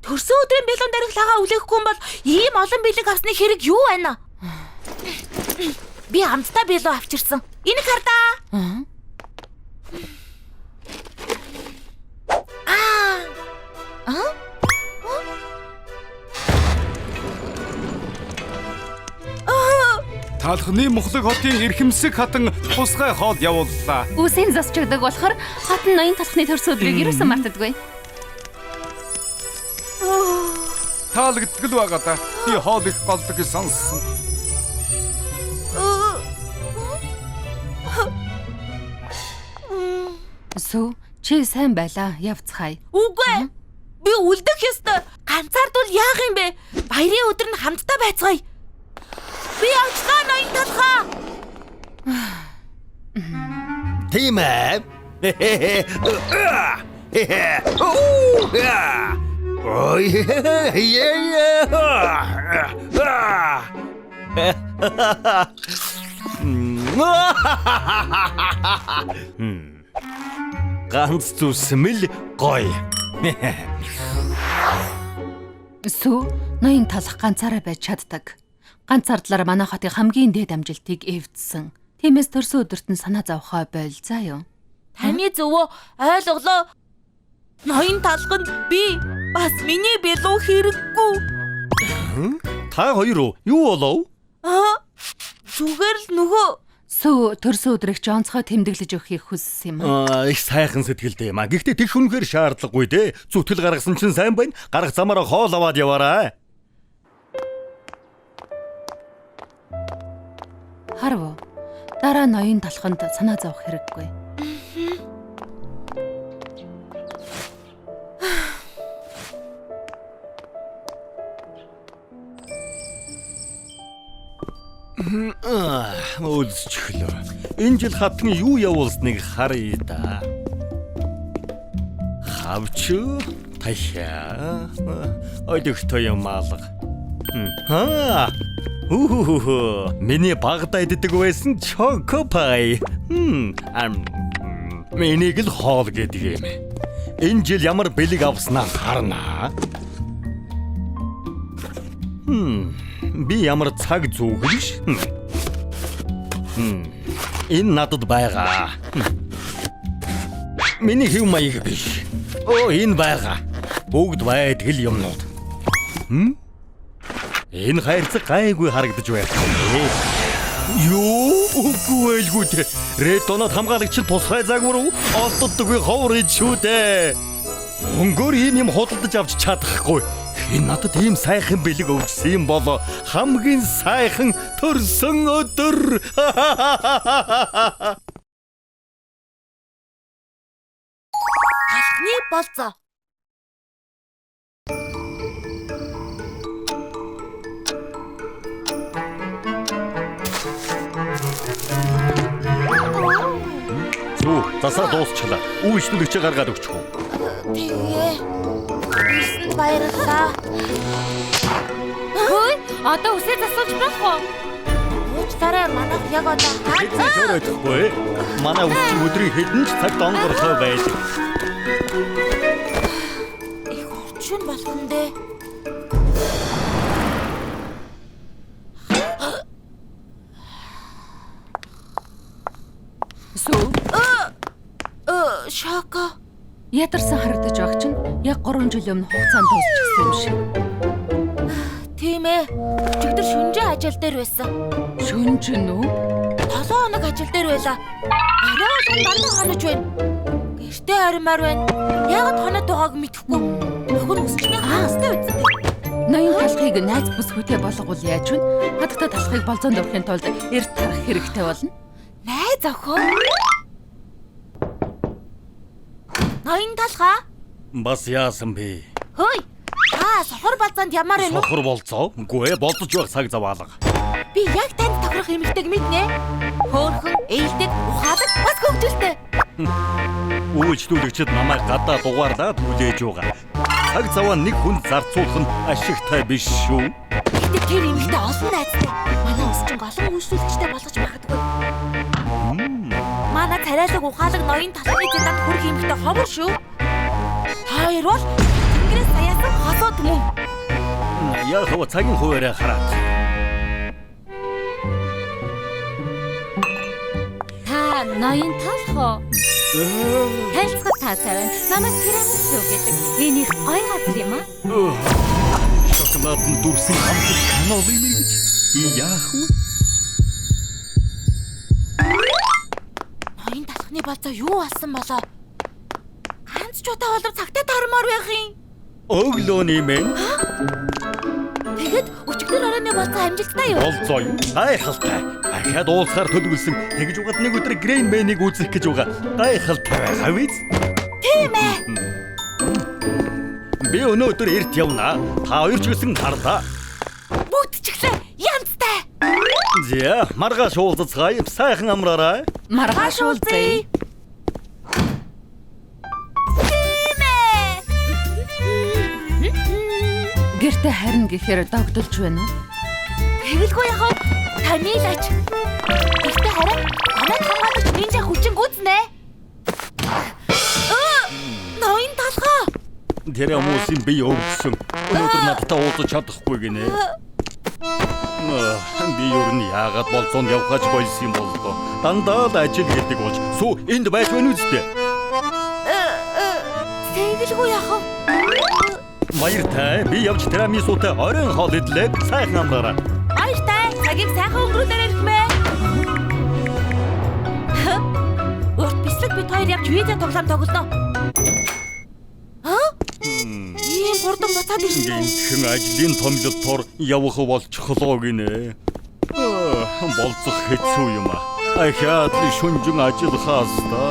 Төрсөн өдрийн бэлэн дарихлагаа үлээхгүй юм бол ийм олон бэлэг авсны хэрэг юу байна? Би амттай бэлэг авчирсан. Энэ хардаа. Талхны мухлаг хотын эрхэмсэг хатан тусгай хоол явууллаа. Үсийн засчигдаг болохоор хатан ноён талхны төрс өдрийг юусэн мартдаггүй. Таалагддаг л байгаа да. Би хоол их голдог гэж сонссон. Сүү, чи сайн байлаа. Явцгаая. Үгүй. Би үлдэх ёстой. Ганцаардвал яах юм бэ? Баярын өдөр нь хамтдаа байцгаая. Би авчлаа ноён талхаа. Тийм ээ. Ой. Ганц зүсмэл гоё. Сүү, ноён талх ганцаараа байж чаддаг. Ганцаардлаар манай хотын хамгийн дээд амжилтыг эвдсэн. Тиймээс төрсөн өдөрт нь санаа зовхоо бойл заа юу. Таны зөвөө ойлголоо. Ноён талханд би бас миний бэлүү хэрэггүй. Та хоёр юу болов? Зүгээр л нөгөө Сүү төрсөн өдрөгч онцгой тэмдэглэж өгөхийг хүссэн юм аа. Их сайхан сэтгэлтэй юм аа. Гэхдээ тэр хүнхээр шаардлагагүй дээ. Зүтгэл гаргасан чинь сайн байна. Гарах замаараа хоол аваад яваарай. Харав. Дараа ноён талханд санаа зовох хэрэггүй. Өлсчлөө. Энэ жил хатны юу явуулсныг харъя да. Хавч тахя. Ойдогтой юм алга. Миний багада иддэг байсан чокопай. Миний л хоол гэдэг юм. Энэ жил ямар бэлэг авснаа харнаа. Би ямар цаг зүгэж? Энэ надад байгаа. Миний хэв маяг биш. Энэ байгаа. Бүгд байдаг л юмнууд. Энэ хайрцаг гайгүй харагдаж байна. Юу? Үгүй элгүй те. Редонод хамгаалагч тусгай загвар уу? Олддоггүй ховор ичүү дээ. Өнгөөр ийм юм худалдаж авч чадахгүй. Энэ надад ийм сайхан бэлэг өгсөн юм болоо хамгийн сайхан төрсөн өдөр. Талхны болцоо. Зүг засаа дуусчлаа. Үйлчлүүлэгчээ гаргаад өгчих үү? Тэгээ. Ирсэнд баярлалаа. Хөөе, одоо үсээ засуулж болох уу? Уучлаарай, манайх яг одоо Хэдэн чоройдохгүй. Манай үсч өдрийн хэдэн ч цагт онгорлоо байдаг. их орчин болсон дээ. Сүү Шоко. ядарсан харагдаж байгаа чинь яг 3 жил өмнө хугацаанд дуусчихсан юм шиг. Тийм ээ. Өчигдөр шүнжээ ажил дээр байсан. Шүнжин үү? 7 хоног ажил дээр байлаа. Арай олон дандаа хонож байна. Гэртээ аримаар байна. Яг хоноод байгааг мэдэхгүй. Нөхөр өсчний хаастай үздэй. Ноён талхыг найз бүсгүйтэй болгоул яаж вэ? Хатагтай талхыг болзоонд өрхийн тулд эрт тарах хэрэгтэй болно. Найз охин. Ноён талхаа. Бас яасан бэ? Хөөе. Сохор балзаанд ямар вэ? Сохор болцоо. Үгүй ээ, болдож байх цаг зав алга. Би яг танд тохирох эмэгтэйг мэднэ. Хөөрхөн, ээлдэг, ухаалаг, бас хөвгөлтэй. Үйлчлүүлэгчид намайг гадаа дугаарлаад хүлээж байгаа. Цаг заваа нэг хүнд зарцуулах нь ашигтай биш шүү. Гэтэ тэр эмэгтэй олон найзтай. Манай өсчин олон үйлчлүүлэгчтэй болгож магадгүй. Манай царайлаг ухаалаг ноён талхны зэнанд хүрэх эмэгтэй ховор шүү. Хоёр бол Тэнгэрээс саяасан хосоод мөн. Яг хөө цагийн хуваараа хараад. Та ноён талхоо. Тайлцгад таасаа байна. Намайг тирамису гэдэг. Энэ их гоё газар юм аа. Шоколад нь дүрсэн хамтлаг каноли мэрэгч. Би яах вэ? Ноён талхны болцоо юу болсон болоо? Ганц ч удаа болов цагтаа тармаар байх юм. Өглөөний мэн. Тэгэд өчигдөр оройны болцоо амжилттай юу? Болцоо юу? Гайхалтай. Ахаад уулзахаар төлөвлөсөн. Тэгж угаад нэг өдөр Грейн Мэнийг үзэх гэж байгаа. Гайхалтай байгаа биз? Тийм ээ. Би өнөөдөр эрт явна. Та хоёр ч гэсэн харлаа. Бүгд ч гэсэн янзтай. Зя, маргааш уулзцгаая. Сайхан амраарай. Маргааш уулзъя. Гэртээ харин гэхээр догдолж байна уу? Тэгэлгүй яхав. Таны лач. Гэртээ харин намайг хамгаалагч нинжа хүчин гүйцнэ. Ноён талхаа. Тэр хүмүүсийн бие өвдсөн. Өнөөдөр надтай уулзах чадахгүй гинэ. Би юу нь яагаад болцоонд явхаж болсон юм бол тоо. Дандаа л ажил гэдэг болж. Сүү энд байж байна үстэй. Тэгэлгүй яхав. Баяртай. Би явж тирамисутай оройн хоол идлээ. Сайхан амраарай. Баяртай. Цагийг сайхан өнгөрүүлээрэй хэрхмээ. бид хоёр явж видео тоглоом тоглоно. Ийм хурдан буцаад ирсэн үү? Гинхэн ажлын томилолтоор явах болчихлоо гинэ. Болцох хэцүү юм аа. Ахаад шүнжин ажиллахаас та.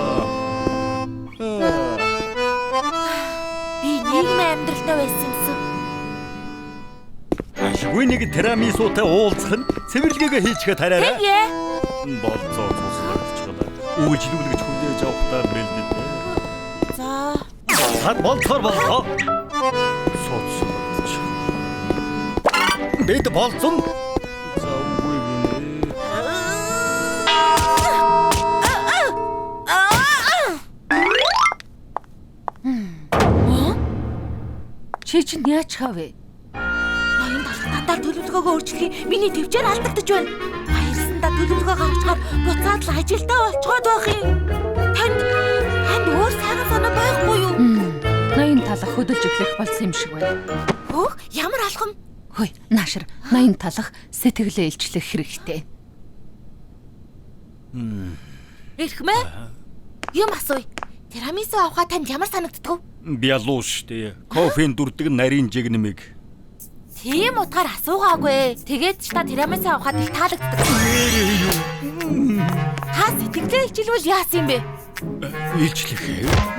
Би нийгмийн амьдралтай байсан юмсан. Ашгүй нэг тирамисутай уулзах нь цэвэрлэгээ хийчихээ тараарай. Тэгээ. Болцоо цуслуулчихлаа. Үйлчлүүлэгч хүлээж авахтаа бэлдээ. За. Хад болцоор болцоо. Соцсолч. Бид болцсон. За үгүй гинэ. Чи чинь яаж хавэ? Ноён талхтандаа төлөвлөгөөгөө өөрчлөхийн миний төвчээр алдагдаж байна. Баярсандаа төлөвлөгөө гаргачаар буцаад л ажилдаа болцоод байх юм. Танд өөр сайхан санаа байхгүй юу? Ноён талах хөдөлж эхлэх болсон юм шиг байна. Хөөх, ямар алхам? Хөөе, наашир. Ноён талах сэтгэлээ илчлэх хэрэгтэй. Эрхмээ? Юм асууя. Тирамису авахаа танд ямар санагддаг вэ? Би алуу штэ. Кофеин дүрдэг нарийн жигнэмиг. Тийм утгаар асуугаагүй. Тэгээд ч та тирамису авахад их таалагддаг. Та сэтгэлээ илчилвэл яасан юм бэ? Илчлэх.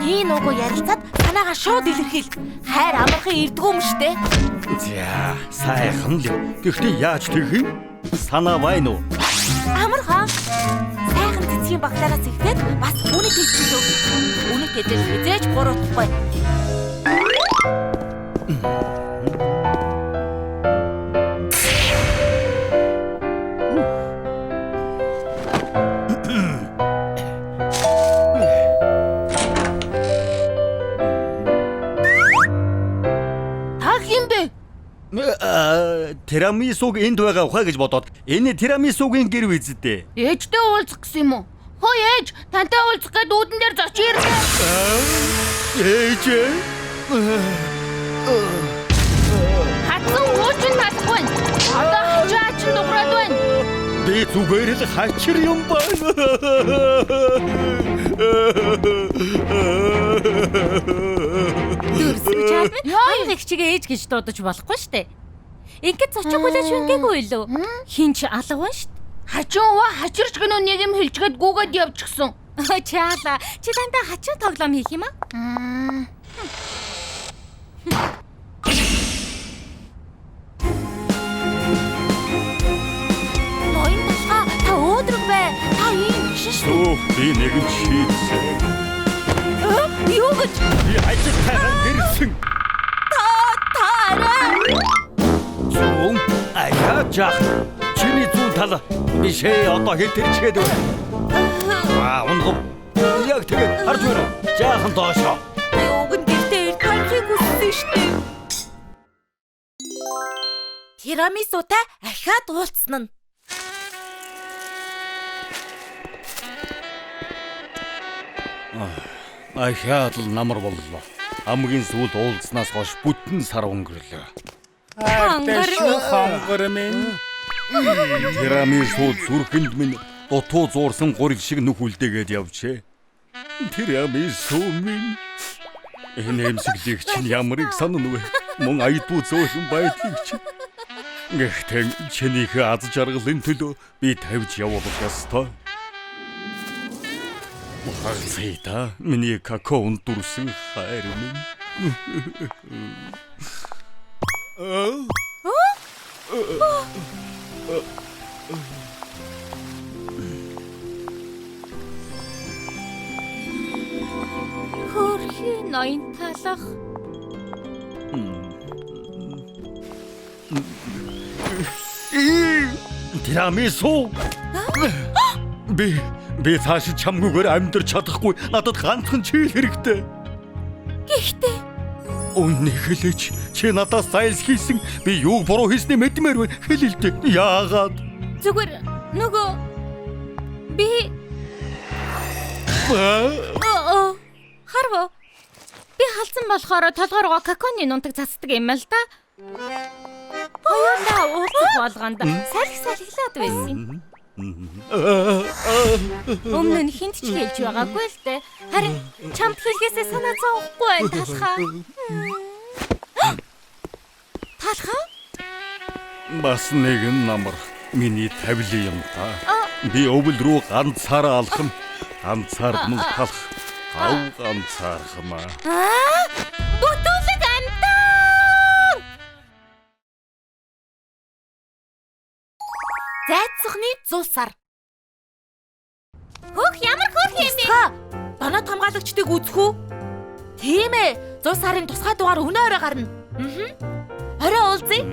Nii нугу ярилцаад санаагаа шууд илэрхийл. Хайр амархан ирдэг юм штэ. За, сайхан л. Гэхдээ яаж тэгэх юм? Санаа байна уу? Амархан. Сайхан цэцгийн багтаараас ихгээд бас үнэт хэлчихлөө. Үнэт хэлэл хизээж буруутахгүй. Тирамисуг энд байгаа ухаа гэж бодоод энэ тирамисугийн гэр үздэй. Ээжтэй уулзах гэсэн юм уу? Хөөе ээж, тантай уулзах гээд үүдэн дээр зочиж ирлээ. Ээж. Хатсан уучин татахгүй. Одоо хачаа чин дуграад байна. Би зүгээр л хачир юм байна. Дүрсгэж яа их чигээ ээж гэж дуудаж болохгүй штэ. Ингээд зочин хүлээж вингээгүй илүү. Хин ч алга байна штэ. Хачаа ува хачирч гэнэ нэг юм хэлжгээд гүгээд явчихсан. Чаала. Чи дандаа хачаа тоглоом хийх юм аа? Ноён талхаа та өөдрөг бай. Та ийм шиш. Би нэгэн шийдсэн. Юу гэж? Би ажилтайгаар гэрсэн. Таараа. Зүүн аяажаа. Чиний зүүн тал бишээ одоо хэтэрчгээд байна. Унгав. Яг тэгээд харж байна. Жаахан доошоо. Би уг нь гэртээ ирэх хайхыг хүссэн штэ. Тирамисутай ахаад уулзсан нь. Ахаад л намар боллоо. Хамгийн сүүлд уулзнаас хойш бүтэн сар өнгөрлөө. Хонгор минь. Тирамису зүрхэнд минь дутуу зуурсан гурил шиг нүх үлдээгээд явжээ. Тирамису минь. Энэ эмсэглийг чинь ямар их санана вэ? Мөн айдуу зөөлөн байдлыг чинь. Гэхдээ чинийхээ аз жаргалын төлөө би тавьж явуулах ёстой. Харцайда миний какаон дүрсэн хайр минь. Хөрхи ноён талах. Тирамису. Би цааш чамгүйгээр амьдарч чадахгүй. Надад ганцхан чийл хэрэгтэй. Гэхдээ Үннийг хэлээч. Чи надаас зайлс хийсэн. Би юу буруу хийснээ мэдмээр байна. Хэл л дээ. Яагаад? Зүгээр нөгөө би харва. Би халдсан болохоор толгоороо каконы нунтаг цацдаг юм л да. Хоёулаа уулзах болгонд салхилаад байсан. Өмнө нь хинт ч хэлж байгаагүй л дээ. Харин чамд хэлгээсээ санаа зовхгүй байна талхаа. Талхаа? Бас нэгэн намар миний тавилын юм та. Би өвөл рүү ганцаараа алхам. Ганцаардмал талах. Гав ганцаархмаа. Бүтүүлэг амтан! Зайцсахны 100 сар. Хөөх ямар хөөх юм бэ? Доноод хамгаалагчдыг үзэх үү? Тийм ээ. 100 сарын тусгай дугаар өнөө орой гарна. Орой уулзъя.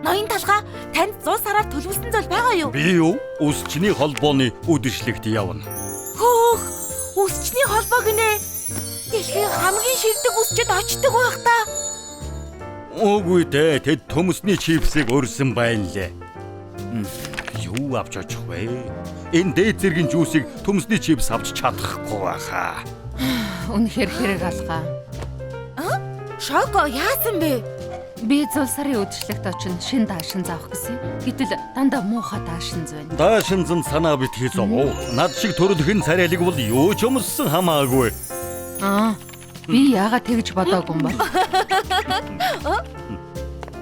Ноён талхаа танд 100 сараар төлөвлөсөн зүйл байгаа юу? Би юу? Үсчний холбооны үдэшлэгт явна. Хөөх! Үсчний холбоо гинэ. Дэлхийн хамгийн ширдэг үсчэд очдог байх та. Үгүй дээ. Тэд төмөсний чипсийг өрсөн байна лээ. Юу авч очих вэ? Энэ дээд зэргийн жүүсийг төмөсний чипс авч чадахгүй байхаа. Үнэхээр хэрэг алгаа. Шоко яасан бэ? Би 100 сарын үдшилтэд очино шин даашин заах гэсэн. Гэтэл дандаа муухай даашин зүйн. Даашин зэн санаа битгий зовоо. Над шиг төрөлхөн царайлаг бол юу ч өмссөн хамаагүй. Би яагаад тэгж бодоогүй юм бол?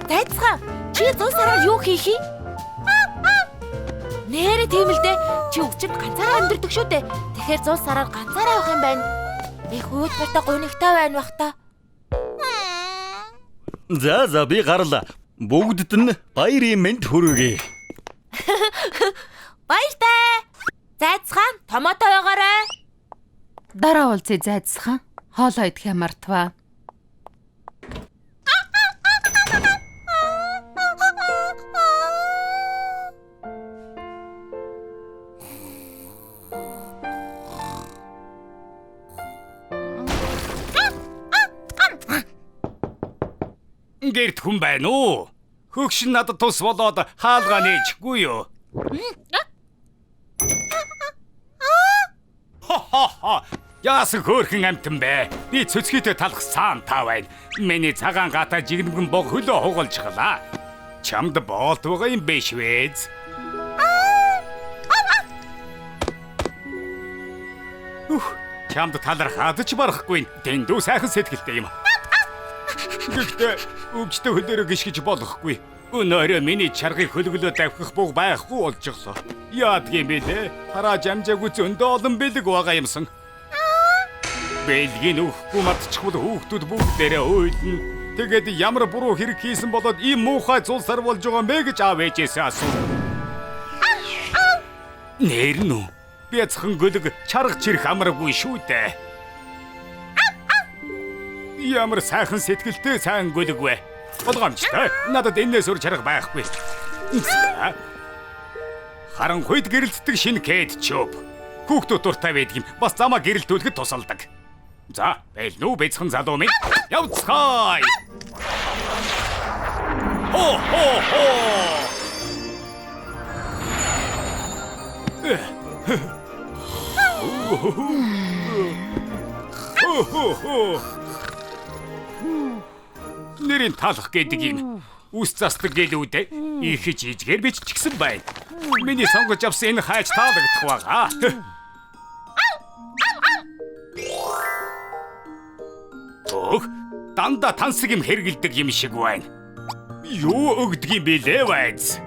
Тайцгаа чи 100 сараар юу хийх юм? Нэрэ тийм л дээ. Чи өгчөнд ганцаараа амьдэрдэг шүү дээ. Тэгэхээр 100 сараар ганцаараа явах юм байна. Их хөөдгөртөө гунигтай байна бах та. За би гарлаа. Бүгдд нь баярын мэнд хүргэе. Баяртай. Зайцхан томоотой байгаарай. Дараа уулзъя зайцхан. Хоолоо идэхээ мартваа. Гэрт хүн байна уу? Хөгшин надад тус болоод хаалгаа нээчихгүй юу? Яасан хөөрхөн амтан бэ? Би цөцгийтэй талхсан та байна. Миний цагаан гата жигнэгэн бог хөлөө хугалжглаа. Чамд боолт байгаа юм биш вэз? Чамд талархаад ч барахгүй. Дэндүү сайхан сэтгэлтэй юм. Гэхдээ өвчтө хөлөөрөө гიშгэж болохгүй. Өнөөрөө миний чаргыг хөлгөлөө давхих буг байхгүй болчихлоо. Яадгийн бэ лээ? Хараа жамжаагүй зөндөө олон бэлэг байгаа юмсан. Бэлгийн өгөхгүй мартчихвал хүүхдүүд бүгдээрээ уйлна. Тэгээд ямар буруу хэрэг хийсэн болоод ийм муухай цулсар болж байгаа мэ гэж аав ээжээсээ асуув. Нэрнү. Бяцхан гөлөг чарга чирэх амаргүй шүү дээ. Ямар сайхан сэтгэлтэй сайн гөлөг вэ? Болгоомжтой. Надад энэс өөр чарга байхгүй. Харанхуйд гэрэлтдэг шинэ кэд чөп. Хүүхдүүд дуртай байдаг юм. Бас замаа гэрэлтүүлэхэд тусалдаг. За, бэлнүү бэцхэн залуу минь. Явцгаая. Хо. Нэрийн талах гэдэг юм. Үс застдаг гэлүүдээ их жижигээр биччихсэн байна. Миний сонгож авсан энэ хайч таалагдах байгаа. Дандаа тансаг юм хэргэлдэг юм шиг байна. Юу өгдөг юм бэлээ байц?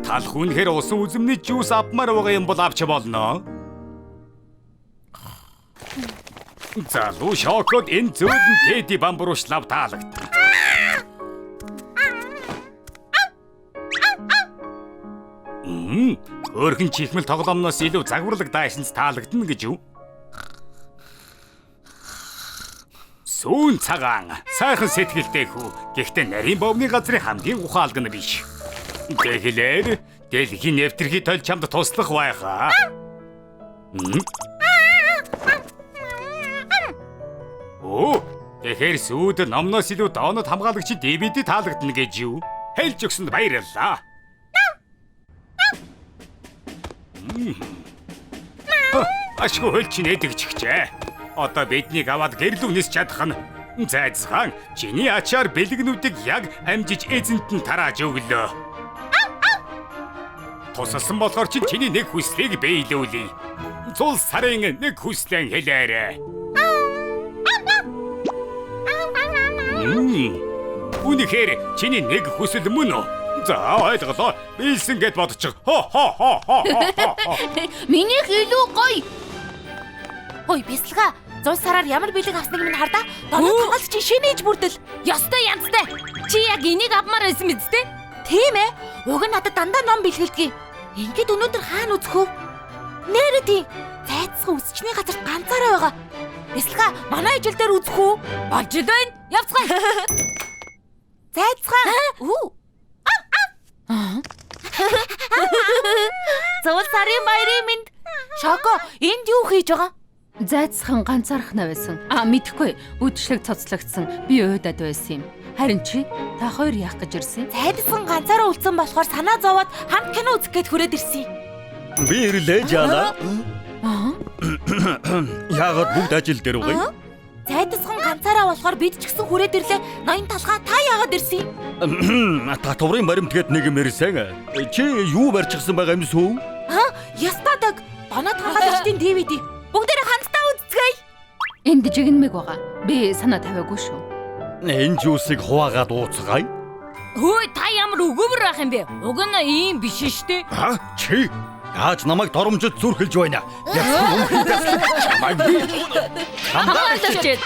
Талх үнэхээр усан үзэмний жуус авмаар байгаа юм бол авч болно. Залуу шоколад энэ зөөлөн Теди бамбуушлав таалагдсан. Өөрхөн чихмэл тоглоомноос илүү загварлаг даашинс таалагдана гэж юу? Сүүн цагаан, сайхан сэтгэлтэй хүү. Гэхдээ нарийн бовны газрын хамгийн ухаалган биш. Тэгэлэр дэлхийн нэвтрхий толь чамд туслах байхаа. Тэгэхээр сүүд номноос илүү доонод хамгаалагчид DVD таалагдана гэж юу? Хэлж өгсөнд баярлалаа. Ашгүй хөл чи нэдэгчихжээ. Одоо биднийг аваад гэрэл үнэс чадах нь. Зайцхан, чиний ачаар бэлгнүүдийг яг амжиж эзэнт нь тарааж өглөө. тусалсан болохоор чи чиний нэг хүслийг биелүүлье. Зул сарын нэг хүслэн хэлээрэй. Үнэхээр чиний нэг хүсэл мөн үү? За ойлголоо. Биелсэн гэд бодчих. Минийх илүү гоё. Ой, бясалгаа. 100 сараар ямар бэлэг авсныг минь хардаа. Доноо тангалт чи шинээж бүрдэл. Ёстой янзтай. Чи яг энийг авмаар байсан биз дээ? Тийм ээ. Уг нь надад дандаа ном бэлгэлдэг. Ингээд өнөөдөр хаана үзэх вэ? Нэрээ тийм. Цайцсан үсчний газарт ганцаараа байгаа. Бясалгаа, манай ижил дээр үзэх үү? Болж л байна. Явцгаая. Цайцхан. Үу. Зуул сарын баярын минь. Шоко, энд юу хийж байгаа? Зайцхан ганцаарх на байсан. Мэдхгүй. Үдшилэг цоцлогдсон. Би уйдад байсан юм. Харин чи та хоёр яах гэж ирсэн? Цайдсан ганцаараа үлдсэн болохоор санаа зовоод хамт кино үзэх гээд хүрээд ирсэн. Би ирлээ жаала. Яагаад бүгд ажил дээр үгүй? Цайдсан ганцаараа болохоор бид ч гэсэн хүрээд ирлээ. Ноён талхаа та яагаад ирсэн? Та туврын баримтгээд нэг юм ирсэн. Чи юу барьчихсан байгаа юмс үү? Ястадаг. Доноо тангалагчдын DVD. Бүгдээрээ хамтдаа үзцгээе. Энд жигнэмэг байгаа. Би санаа тавиагүй шүү. Энэ жуусыг хуваагаад ууцгаая. Хөөе, та ямар өгөөмөр байх юм бэ? Уг нь ийм биш штэ. Чи яаж намайг доромжид зүрхэлж байна? Яасан өмнөдөөс чамайг би. Хамгаалаач.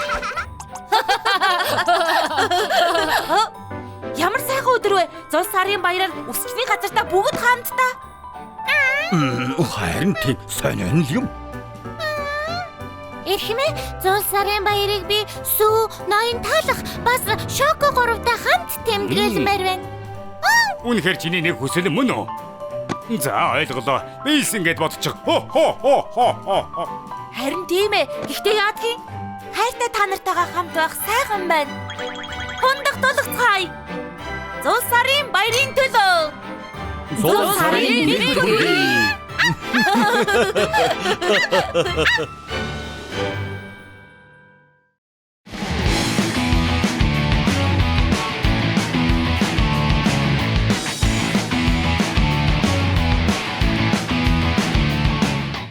Ямар сайхан өдөр вэ? 100 сарын баяраар үсчний газартаа бүгд хамтдаа. Харин тийм сонин юм. Эрхэмээ 100 сарын баярыг би сүү, ноён таалах бас шоко гуравтай хамт тэмдэглэмээр байна. Үнэхээр чиний нэг хүсэл мөн үү? За ойлголоо. Биелсэн гэд бодчих. Харин тийм ээ. Гэхдээ яадгийн хайртай та нартайгаа хамт байх сайхан байна. Хундах тулгцгаая. 100 сарын баярын төлөө. 100 сарын нэг хүргэе.